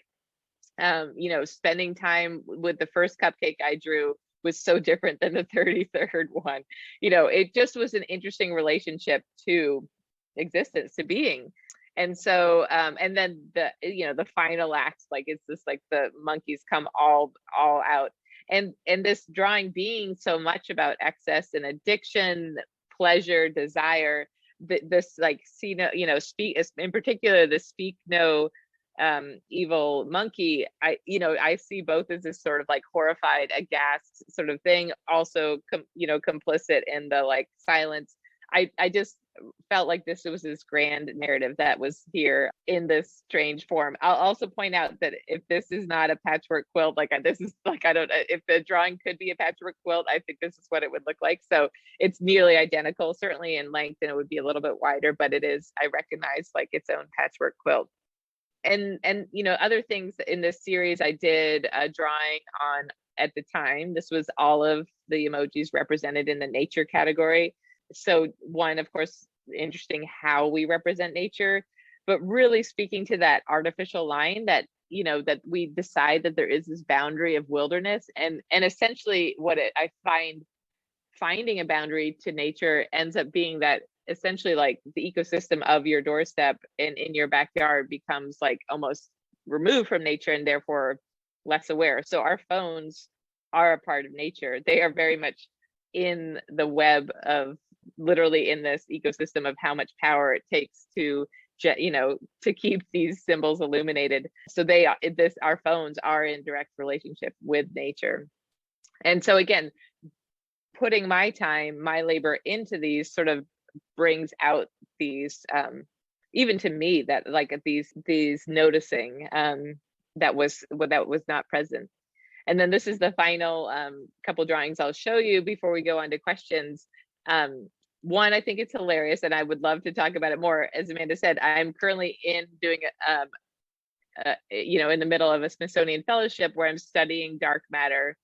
spending time with the first cupcake I drew was so different than the 33rd one. It just was an interesting relationship to existence, to being. And so and then the final act, like it's just like the monkeys come all out, and this drawing being so much about excess and addiction, pleasure, desire, this like speak, in particular the speak no evil monkey, I see both as this sort of like horrified, aghast sort of thing, also complicit in the like silence. I just felt like this was this grand narrative that was here in this strange form. I'll also point out that if this is not a patchwork quilt, like this is like, I don't know if the drawing could be a patchwork quilt, I think this is what it would look like. So it's nearly identical, certainly in length, and it would be a little bit wider, but it is, I recognize, like its own patchwork quilt. And other things in this series, I did a drawing on, at the time, this was all of the emojis represented in the nature category. So one, of course, interesting how we represent nature, but really speaking to that artificial line that, that we decide that there is this boundary of wilderness, and essentially what I find, finding a boundary to nature ends up being that essentially like the ecosystem of your doorstep and in your backyard becomes like almost removed from nature, and therefore less aware. So our phones are a part of nature. They are very much in the web of, literally in this ecosystem of how much power it takes to keep these symbols illuminated. So our phones are in direct relationship with nature. And so again, putting my time, my labor into these sort of brings out these, even to me, that like these noticing that was not present. And then this is the final couple drawings I'll show you before we go on to questions. One, I think it's hilarious, and I would love to talk about it more. As Amanda said, I'm currently doing in the middle of a Smithsonian fellowship where I'm studying dark matter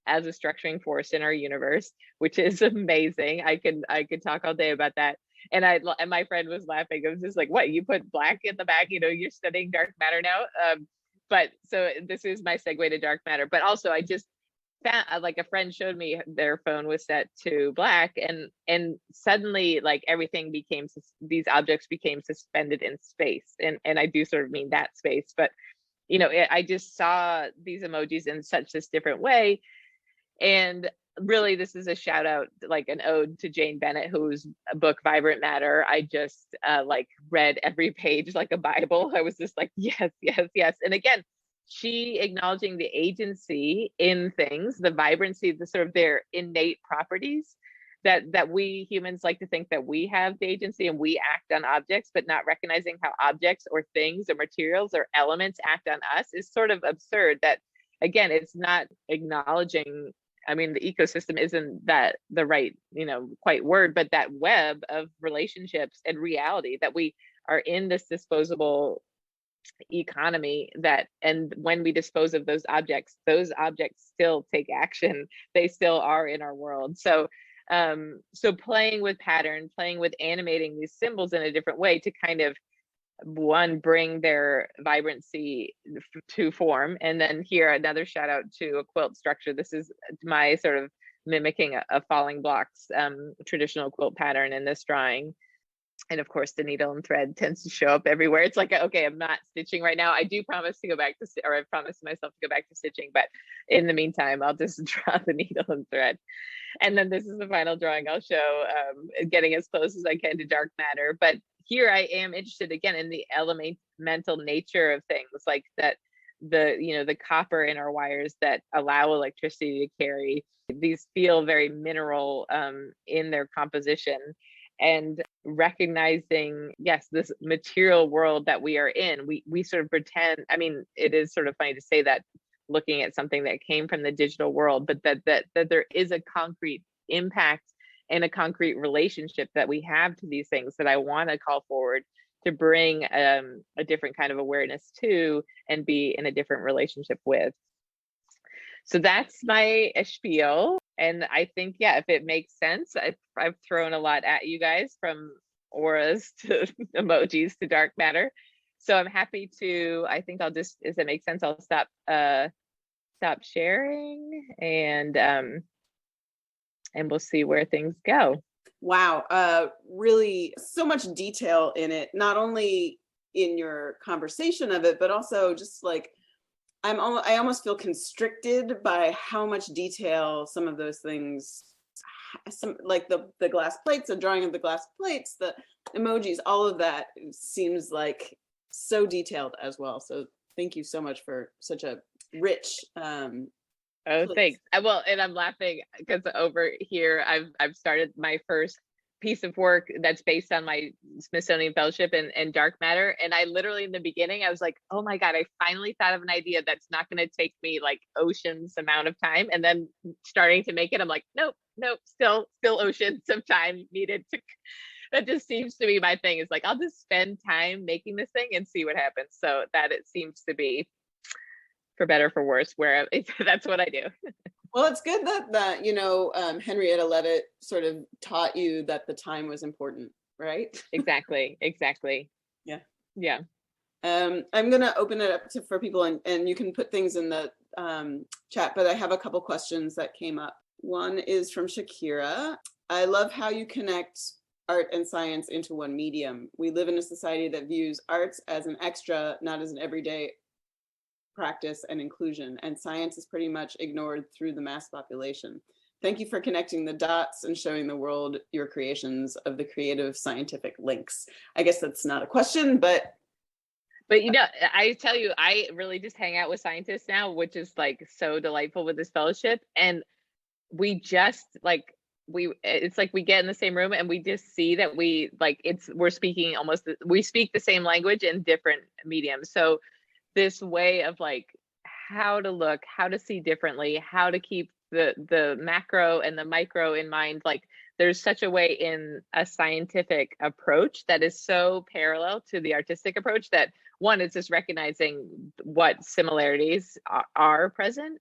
as a structuring force in our universe, which is amazing. I could talk all day about that. And my friend was laughing. It was just like, what, you put black in the back, you're studying dark matter now. But so this is my segue to dark matter. But also I just found, like, a friend showed me their phone was set to black, and suddenly, like, everything became, these objects became suspended in space. And I do sort of mean that space, but I just saw these emojis in such this different way. And really, this is a shout out, like an ode to Jane Bennett, whose book Vibrant Matter I just read every page like a Bible. I was just like, yes, yes, yes. And again, she acknowledging the agency in things, the vibrancy, the sort of their innate properties, that we humans like to think that we have the agency and we act on objects, but not recognizing how objects or things or materials or elements act on us is sort of absurd. That, again, it's not acknowledging, I mean, the ecosystem isn't that the right, quite word, but that web of relationships and reality, that we are in this disposable economy, and when we dispose of those objects still take action. They still are in our world. So playing with pattern, playing with animating these symbols in a different way to kind of, one, bring their vibrancy to form. And then here, another shout out to a quilt structure. This is my sort of mimicking a falling blocks traditional quilt pattern in this drawing. And of course, the needle and thread tends to show up everywhere. It's like, okay, I'm not stitching right now. I do promise to go back to, or I've promised myself to go back to stitching, but in the meantime, I'll just draw the needle and thread. And then this is the final drawing I'll show, getting as close as I can to dark matter. But here I am interested again in the elemental nature of things, like that the copper in our wires that allow electricity to carry. These feel very mineral in their composition. And recognizing, yes, this material world that we are in, we sort of pretend, I mean, it is sort of funny to say that looking at something that came from the digital world, but that there is a concrete impact and a concrete relationship that we have to these things that I want to call forward to bring a different kind of awareness to and be in a different relationship with. So that's my spiel. And I think, yeah, if it makes sense, I've thrown a lot at you guys, from auras to emojis to dark matter. So I'm happy to, I think I'll just, if it makes sense, I'll stop sharing, and we'll see where things go. Wow, really so much detail in it, not only in your conversation of it, but also just like, I almost feel constricted by how much detail some of those things, some like the glass plates, the drawing of the glass plates, the emojis, all of that seems like so detailed as well. So thank you so much for such a rich thanks. Well, and I'm laughing because over here I've started my first piece of work that's based on my Smithsonian fellowship and dark matter. And I literally, in the beginning, I was like, oh my God, I finally thought of an idea that's not going to take me like oceans amount of time. And then starting to make it, I'm like, nope, still oceans of time needed to. That just seems to be my thing, is like, I'll just spend time making this thing and see what happens. So that it seems to be, for better or for worse, where that's what I do. Well, it's good that Henrietta Leavitt sort of taught you that the time was important, right? Exactly. Yeah. I'm gonna open it up for people, and you can put things in the chat, but I have a couple questions that came up. One is from Shakira. I love how you connect art and science into one medium. We live in a society that views arts as an extra, not as an everyday practice and inclusion, and science is pretty much ignored through the mass population. Thank you for connecting the dots and showing the world your creations of the creative scientific links. I guess that's not a question, but I tell you, I really just hang out with scientists now, which is like so delightful with this fellowship. And we just it's like we get in the same room and we just see that we speak the same language in different mediums. So this way of like how to look, how to see differently, how to keep the macro and the micro in mind. Like there's such a way in a scientific approach that is so parallel to the artistic approach that one is just recognizing what similarities are present.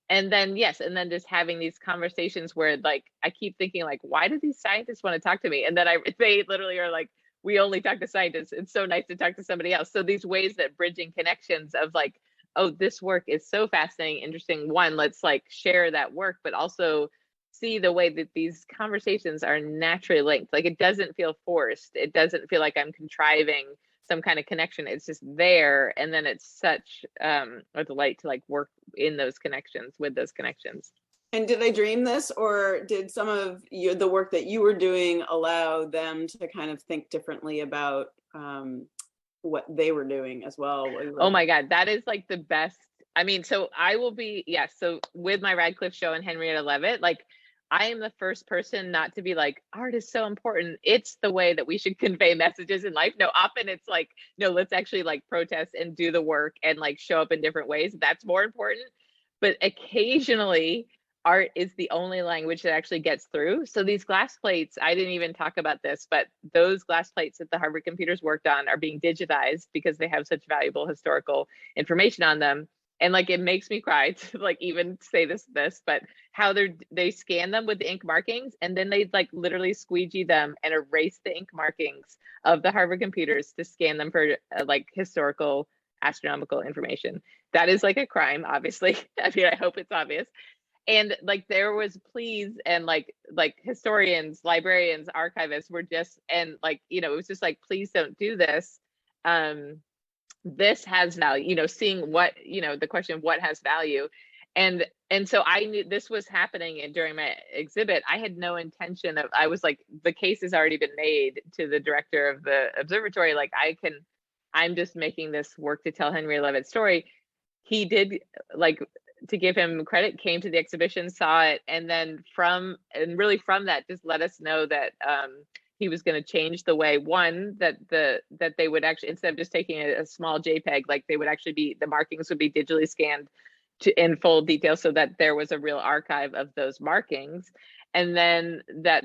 And then, yes, and then just having these conversations where like, I keep thinking like, why do these scientists want to talk to me? And then they literally are like, we only talk to scientists. It's so nice to talk to somebody else. So these ways that bridging connections of like, oh, this work is so fascinating, interesting. One, let's like share that work, but also see the way that these conversations are naturally linked. Like it doesn't feel forced. It doesn't feel like I'm contriving some kind of connection. It's just there. And then it's such a delight to like work in those connections with those connections. And did I dream this, or did some of the work that you were doing allow them to kind of think differently about what they were doing as well? Oh my God, that is like the best. I mean, so I will be, yes. So with my Radcliffe show and Henrietta Leavitt, like I am the first person not to be like, art is so important. It's the way that we should convey messages in life. No, often it's like, no, let's actually like protest and do the work and like show up in different ways. That's more important. But occasionally, art is the only language that actually gets through. So these glass plates, I didn't even talk about this, but those glass plates that the Harvard computers worked on are being digitized because they have such valuable historical information on them. And like, it makes me cry to like even say this, but how they scan them with the ink markings, and then they like literally squeegee them and erase the ink markings of the Harvard computers to scan them for like historical astronomical information. That is like a crime, obviously. I mean, I hope it's obvious. And like there was pleas, and like historians, librarians, archivists were just, and like, you know, it was just like, please don't do this. This has value, you know, seeing what, you know, the question of what has value. And so I knew this was happening, and during my exhibit, I had no intention of, I was like, the case has already been made to the director of the observatory. Like I'm just making this work to tell Henry Leavitt's story. He did, like, to give him credit, came to the exhibition, saw it, and then from that just let us know that he was going to change the way, one, that they would actually, instead of just taking a small JPEG, like they would actually be, the markings would be digitally scanned in full detail, so that there was a real archive of those markings. And then that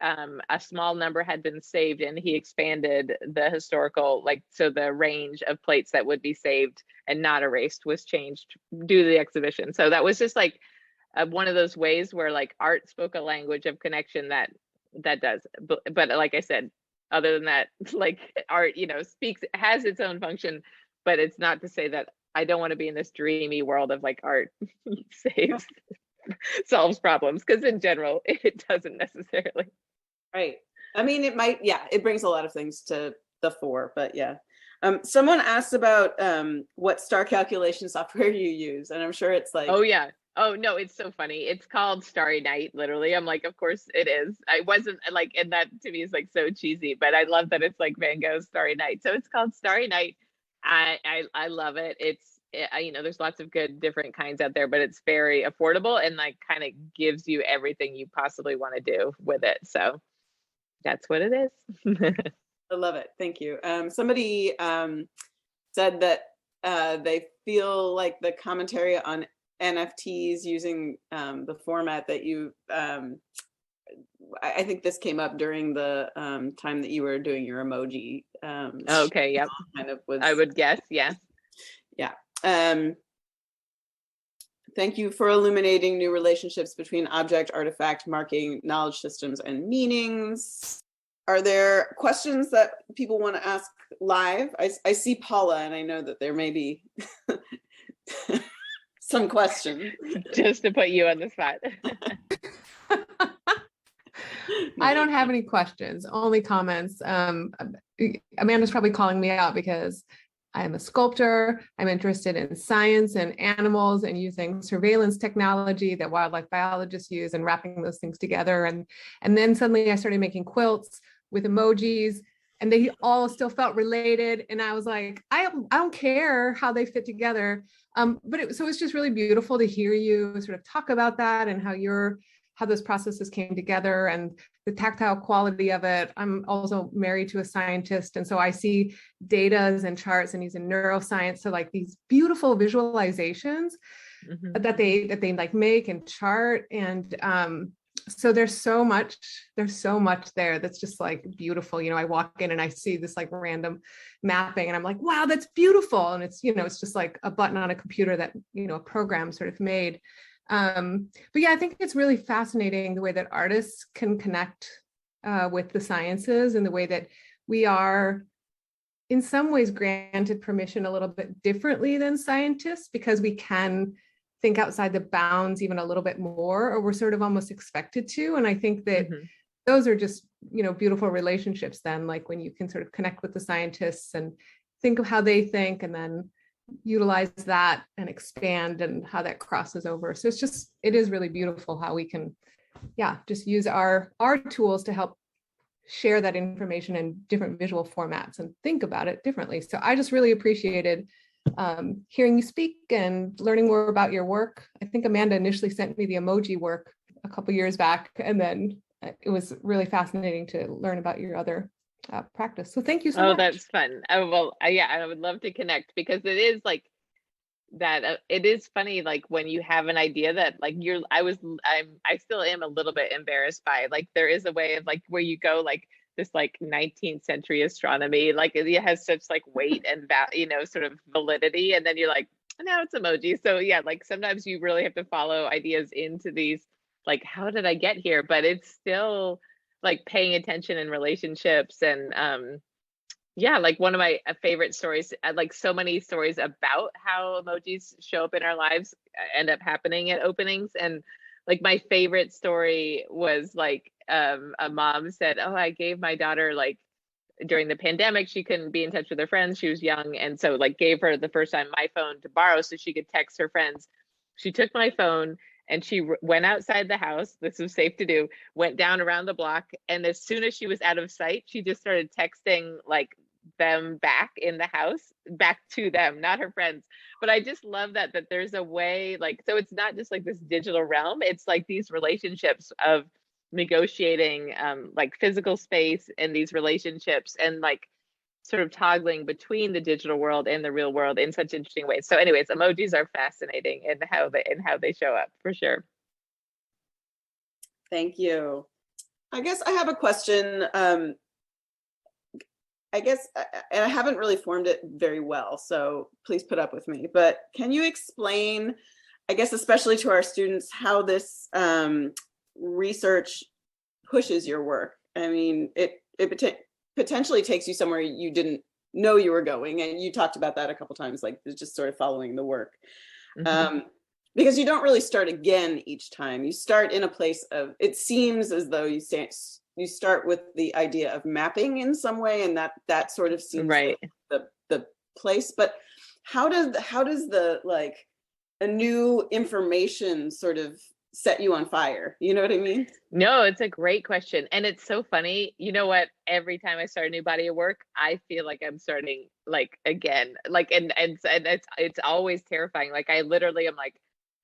a small number had been saved, and he expanded the historical, like, so the range of plates that would be saved and not erased was changed due to the exhibition. So that was just like one of those ways where like art spoke a language of connection that does. But like I said, other than that, like art, you know, has its own function, but it's not to say that I don't want to be in this dreamy world of like art solves problems, because in general, it doesn't necessarily. Right. I mean, it might, yeah, it brings a lot of things to the fore, but yeah. Someone asked about what star calculation software you use, and I'm sure it's like, oh yeah. Oh no, it's so funny. It's called Starry Night, literally. I'm like, of course it is. I wasn't like, and that to me is like so cheesy, but I love that it's like Van Gogh's Starry Night. So it's called Starry Night. I love it. You know, there's lots of good different kinds out there, but it's very affordable and like kind of gives you everything you possibly want to do with it. So that's what it is. I love it. Thank you. Somebody said that they feel like the commentary on NFTs using the format that you, I think this came up during the time that you were doing your emoji. Okay, yep. Kind of was, I would guess, yeah. Yeah. Thank you for illuminating new relationships between object, artifact, marking, knowledge systems, and meanings. Are there questions that people want to ask live? I see Paula, and I know that there may be some questions. Just to put you on the spot. I don't have any questions, only comments. Amanda's probably calling me out because I'm a sculptor. I'm interested in science and animals and using surveillance technology that wildlife biologists use and wrapping those things together. And then suddenly I started making quilts with emojis, and they all still felt related. And I was like, I don't care how they fit together. So it's just really beautiful to hear you sort of talk about that and how those processes came together and the tactile quality of it. I'm also married to a scientist, and so I see data and charts, and he's in neuroscience. So like these beautiful visualizations Mhm. that they like make and chart. And so there's so much there that's just like beautiful. I walk in and I see this like random mapping and I'm like, wow, that's beautiful. And it's, it's just like a button on a computer that, a program sort of made. But yeah, I think it's really fascinating the way that artists can connect with the sciences, and the way that we are in some ways granted permission a little bit differently than scientists, because we can think outside the bounds even a little bit more, or we're sort of almost expected to. And I think that Mhm. those are just, beautiful relationships then, like when you can sort of connect with the scientists and think of how they think, and then utilize that and expand, and how that crosses over. So it is really beautiful how we can, just use our tools to help share that information in different visual formats and think about it differently. So I just really appreciated hearing you speak and learning more about your work. I think Amanda initially sent me the emoji work a couple years back, and then it was really fascinating to learn about your other practice. So thank you so Oh, much. that's fun. Oh, well, yeah, I would love to connect, because it is like that. It is funny, like when you have an idea that like I still am a little bit embarrassed by, like, there is a way of like where you go like this like 19th century astronomy, like it has such like weight and sort of validity, and then you're like, now it's emoji. So yeah, like sometimes you really have to follow ideas into these, like, how did I get here? But it's still like paying attention in relationships. And yeah, like one of my favorite stories, like so many stories about how emojis show up in our lives end up happening at openings. And like my favorite story was like a mom said, oh, I gave my daughter, like, during the pandemic, she couldn't be in touch with her friends. She was young. And so like gave her the first time my phone to borrow so she could text her friends. She took my phone and she went outside the house. This was safe to do, went down around the block. And as soon as she was out of sight, she just started texting like them back in the house, back to them, not her friends. But I just love that there's a way, like, so it's not just like this digital realm, it's like these relationships of negotiating like physical space and these relationships, and like sort of toggling between the digital world and the real world in such interesting ways. So anyways, emojis are fascinating in how they show up, for sure. Thank you. I guess I have a question. I guess, and I haven't really formed it very well, so please put up with me. But can you explain, I guess, especially to our students, how this research pushes your work? I mean, it potentially takes you somewhere you didn't know you were going, and you talked about that a couple times, like just sort of following the work. Mhm. Because you don't really start again each time. You start in a place of, it seems as though you start with the idea of mapping in some way, and that sort of seems Right. like the place. But how does the like a new information sort of set you on fire? You know what I mean? No, it's a great question. And it's so funny. You know what? Every time I start a new body of work, I feel like I'm starting like again. Like and it's always terrifying. Like I literally am like,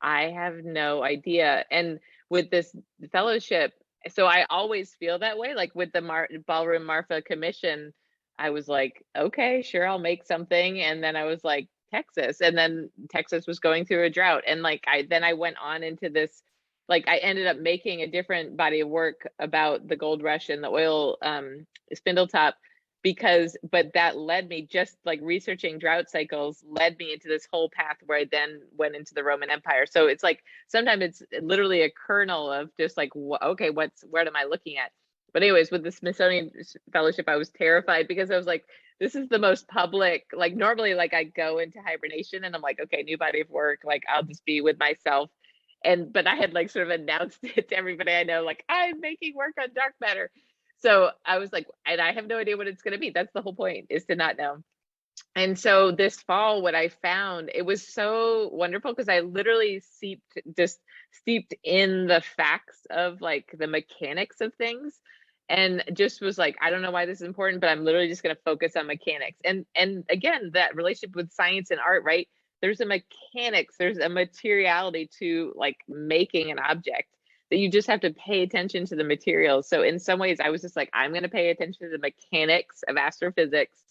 I have no idea. And with this fellowship, so I always feel that way. Like with the Ballroom Marfa commission, I was like, okay, sure, I'll make something. And then I was like, Texas. And then Texas was going through a drought. And like I went on into this, like I ended up making a different body of work about the gold rush and the oil spindle top, but that led me, just like researching drought cycles led me into this whole path where I then went into the Roman Empire. So it's like sometimes it's literally a kernel of just like, okay, what am I looking at? But anyways, with the Smithsonian Fellowship, I was terrified because I was like, this is the most public, like normally like I go into hibernation and I'm like, okay, new body of work, like I'll just be with myself. But I had like sort of announced it to everybody I know, like I'm making work on dark matter. So I was like, and I have no idea what it's going to be. That's the whole point, is to not know. And so this fall, what I found, it was so wonderful because I literally steeped in the facts of like the mechanics of things, and just was like, I don't know why this is important, but I'm literally just going to focus on mechanics. And again, that relationship with science and art, right? There's a mechanics, there's a materiality to like making an object that you just have to pay attention to the materials. So in some ways, I was just like, I'm going to pay attention to the mechanics of astrophysics.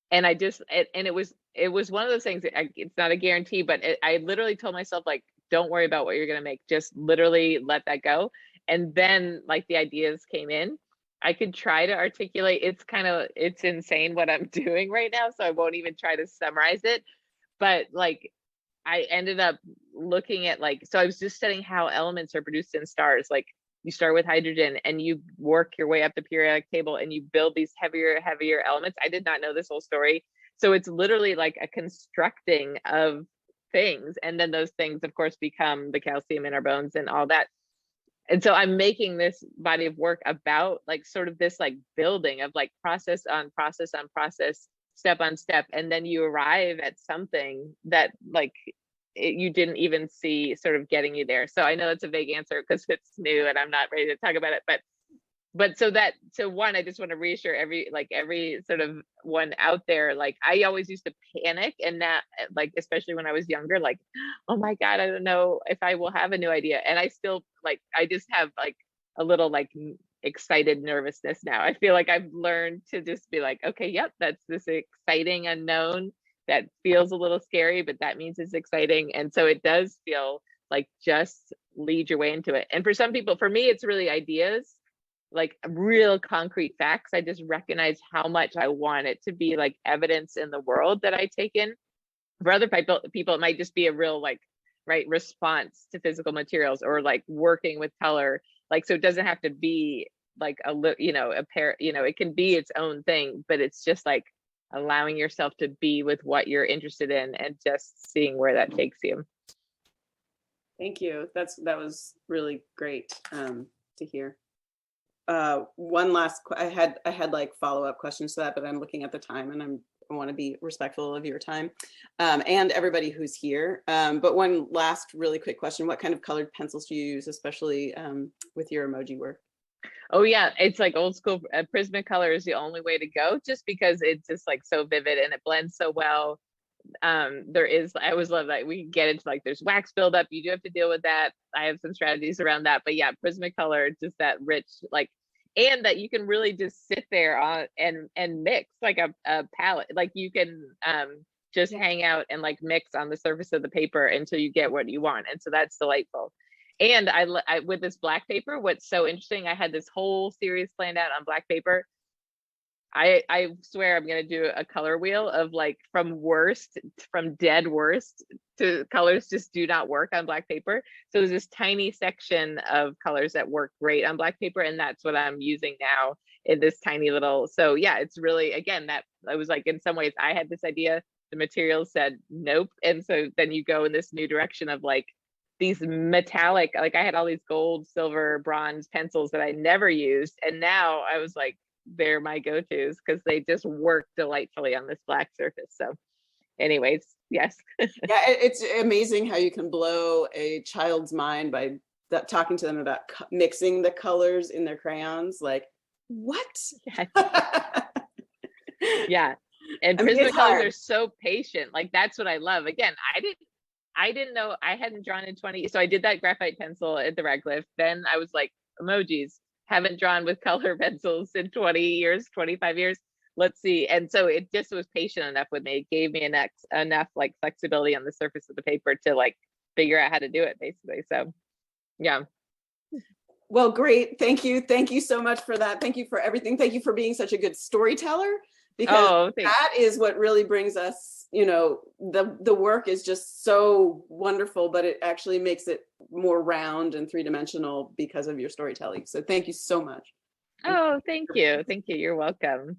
And it was one of those things that it's not a guarantee, but I literally told myself, like, don't worry about what you're going to make. Just literally let that go. And then like the ideas came in. I could try to articulate. It's insane what I'm doing right now. So I won't even try to summarize it. But like, I ended up looking at like, so I was just studying how elements are produced in stars. Like you start with hydrogen and you work your way up the periodic table and you build these heavier elements. I did not know this whole story. So it's literally like a constructing of things. And then those things, of course, become the calcium in our bones and all that. And so I'm making this body of work about like sort of this like building of like process on process on process, step on step. And then you arrive at something that like you didn't even see sort of getting you there. So I know it's a vague answer because it's new and I'm not ready to talk about it, but so one, I just want to reassure every sort of one out there, like I always used to panic, and that like, especially when I was younger, like, oh my God, I don't know if I will have a new idea. And I still like, I just have like a little like excited nervousness now. I feel like I've learned to just be like, okay, yep, that's this exciting unknown that feels a little scary, but that means it's exciting. And so it does feel like just lead your way into it. And for some people, for me, it's really ideas, like real concrete facts. I just recognize how much I want it to be like evidence in the world that I take in. For other people, it might just be a real like, right, response to physical materials or like working with color. Like, so it doesn't have to be like a pair, it can be its own thing, but it's just like allowing yourself to be with what you're interested in and just seeing where that takes you. Thank you. That was really great to hear. One last, I had like follow-up questions to that, but I'm looking at the time and I want to be respectful of your time and everybody who's here. But one last really quick question: what kind of colored pencils do you use, especially with your emoji work? Oh yeah, it's like old school. Prismacolor is the only way to go, just because it's just like so vivid and it blends so well. I always love that we get into like there's wax buildup. You do have to deal with that. I have some strategies around that, but yeah, Prismacolor, just that rich like, and that you can really just sit there on and mix like a palette. Like you can just hang out and like mix on the surface of the paper until you get what you want, and so that's delightful. And I with this black paper, what's so interesting, I had this whole series planned out on black paper. I swear I'm gonna do a color wheel of like from dead worst to colors just do not work on black paper. So there's this tiny section of colors that work great on black paper, and that's what I'm using now in this tiny little. So yeah, it's really, again, that I was like, in some ways I had this idea, the materials said nope, and so then you go in this new direction of like these metallic, like I had all these gold, silver, bronze pencils that I never used, and now I was like, they're my go-tos because they just work delightfully on this black surface. So anyways, yes. Yeah, it's amazing how you can blow a child's mind by talking to them about mixing the colors in their crayons. Like, what? Yeah. And Prismacolors are so patient. Like, that's what I love. Again, I didn't know, I hadn't drawn in 20. So I did that graphite pencil at the Radcliffe. Then I was like, emojis, haven't drawn with color pencils in 20 years, 25 years. Let's see. And so it just was patient enough with me. It gave me enough like flexibility on the surface of the paper to like figure out how to do it, basically. So yeah. Well, great. Thank you. Thank you so much for that. Thank you for everything. Thank you for being such a good storyteller, because that is what really brings us, you know, the work is just so wonderful, but it actually makes it more round and three-dimensional because of your storytelling. So thank you so much. Oh, thank you. Thank you. You're welcome.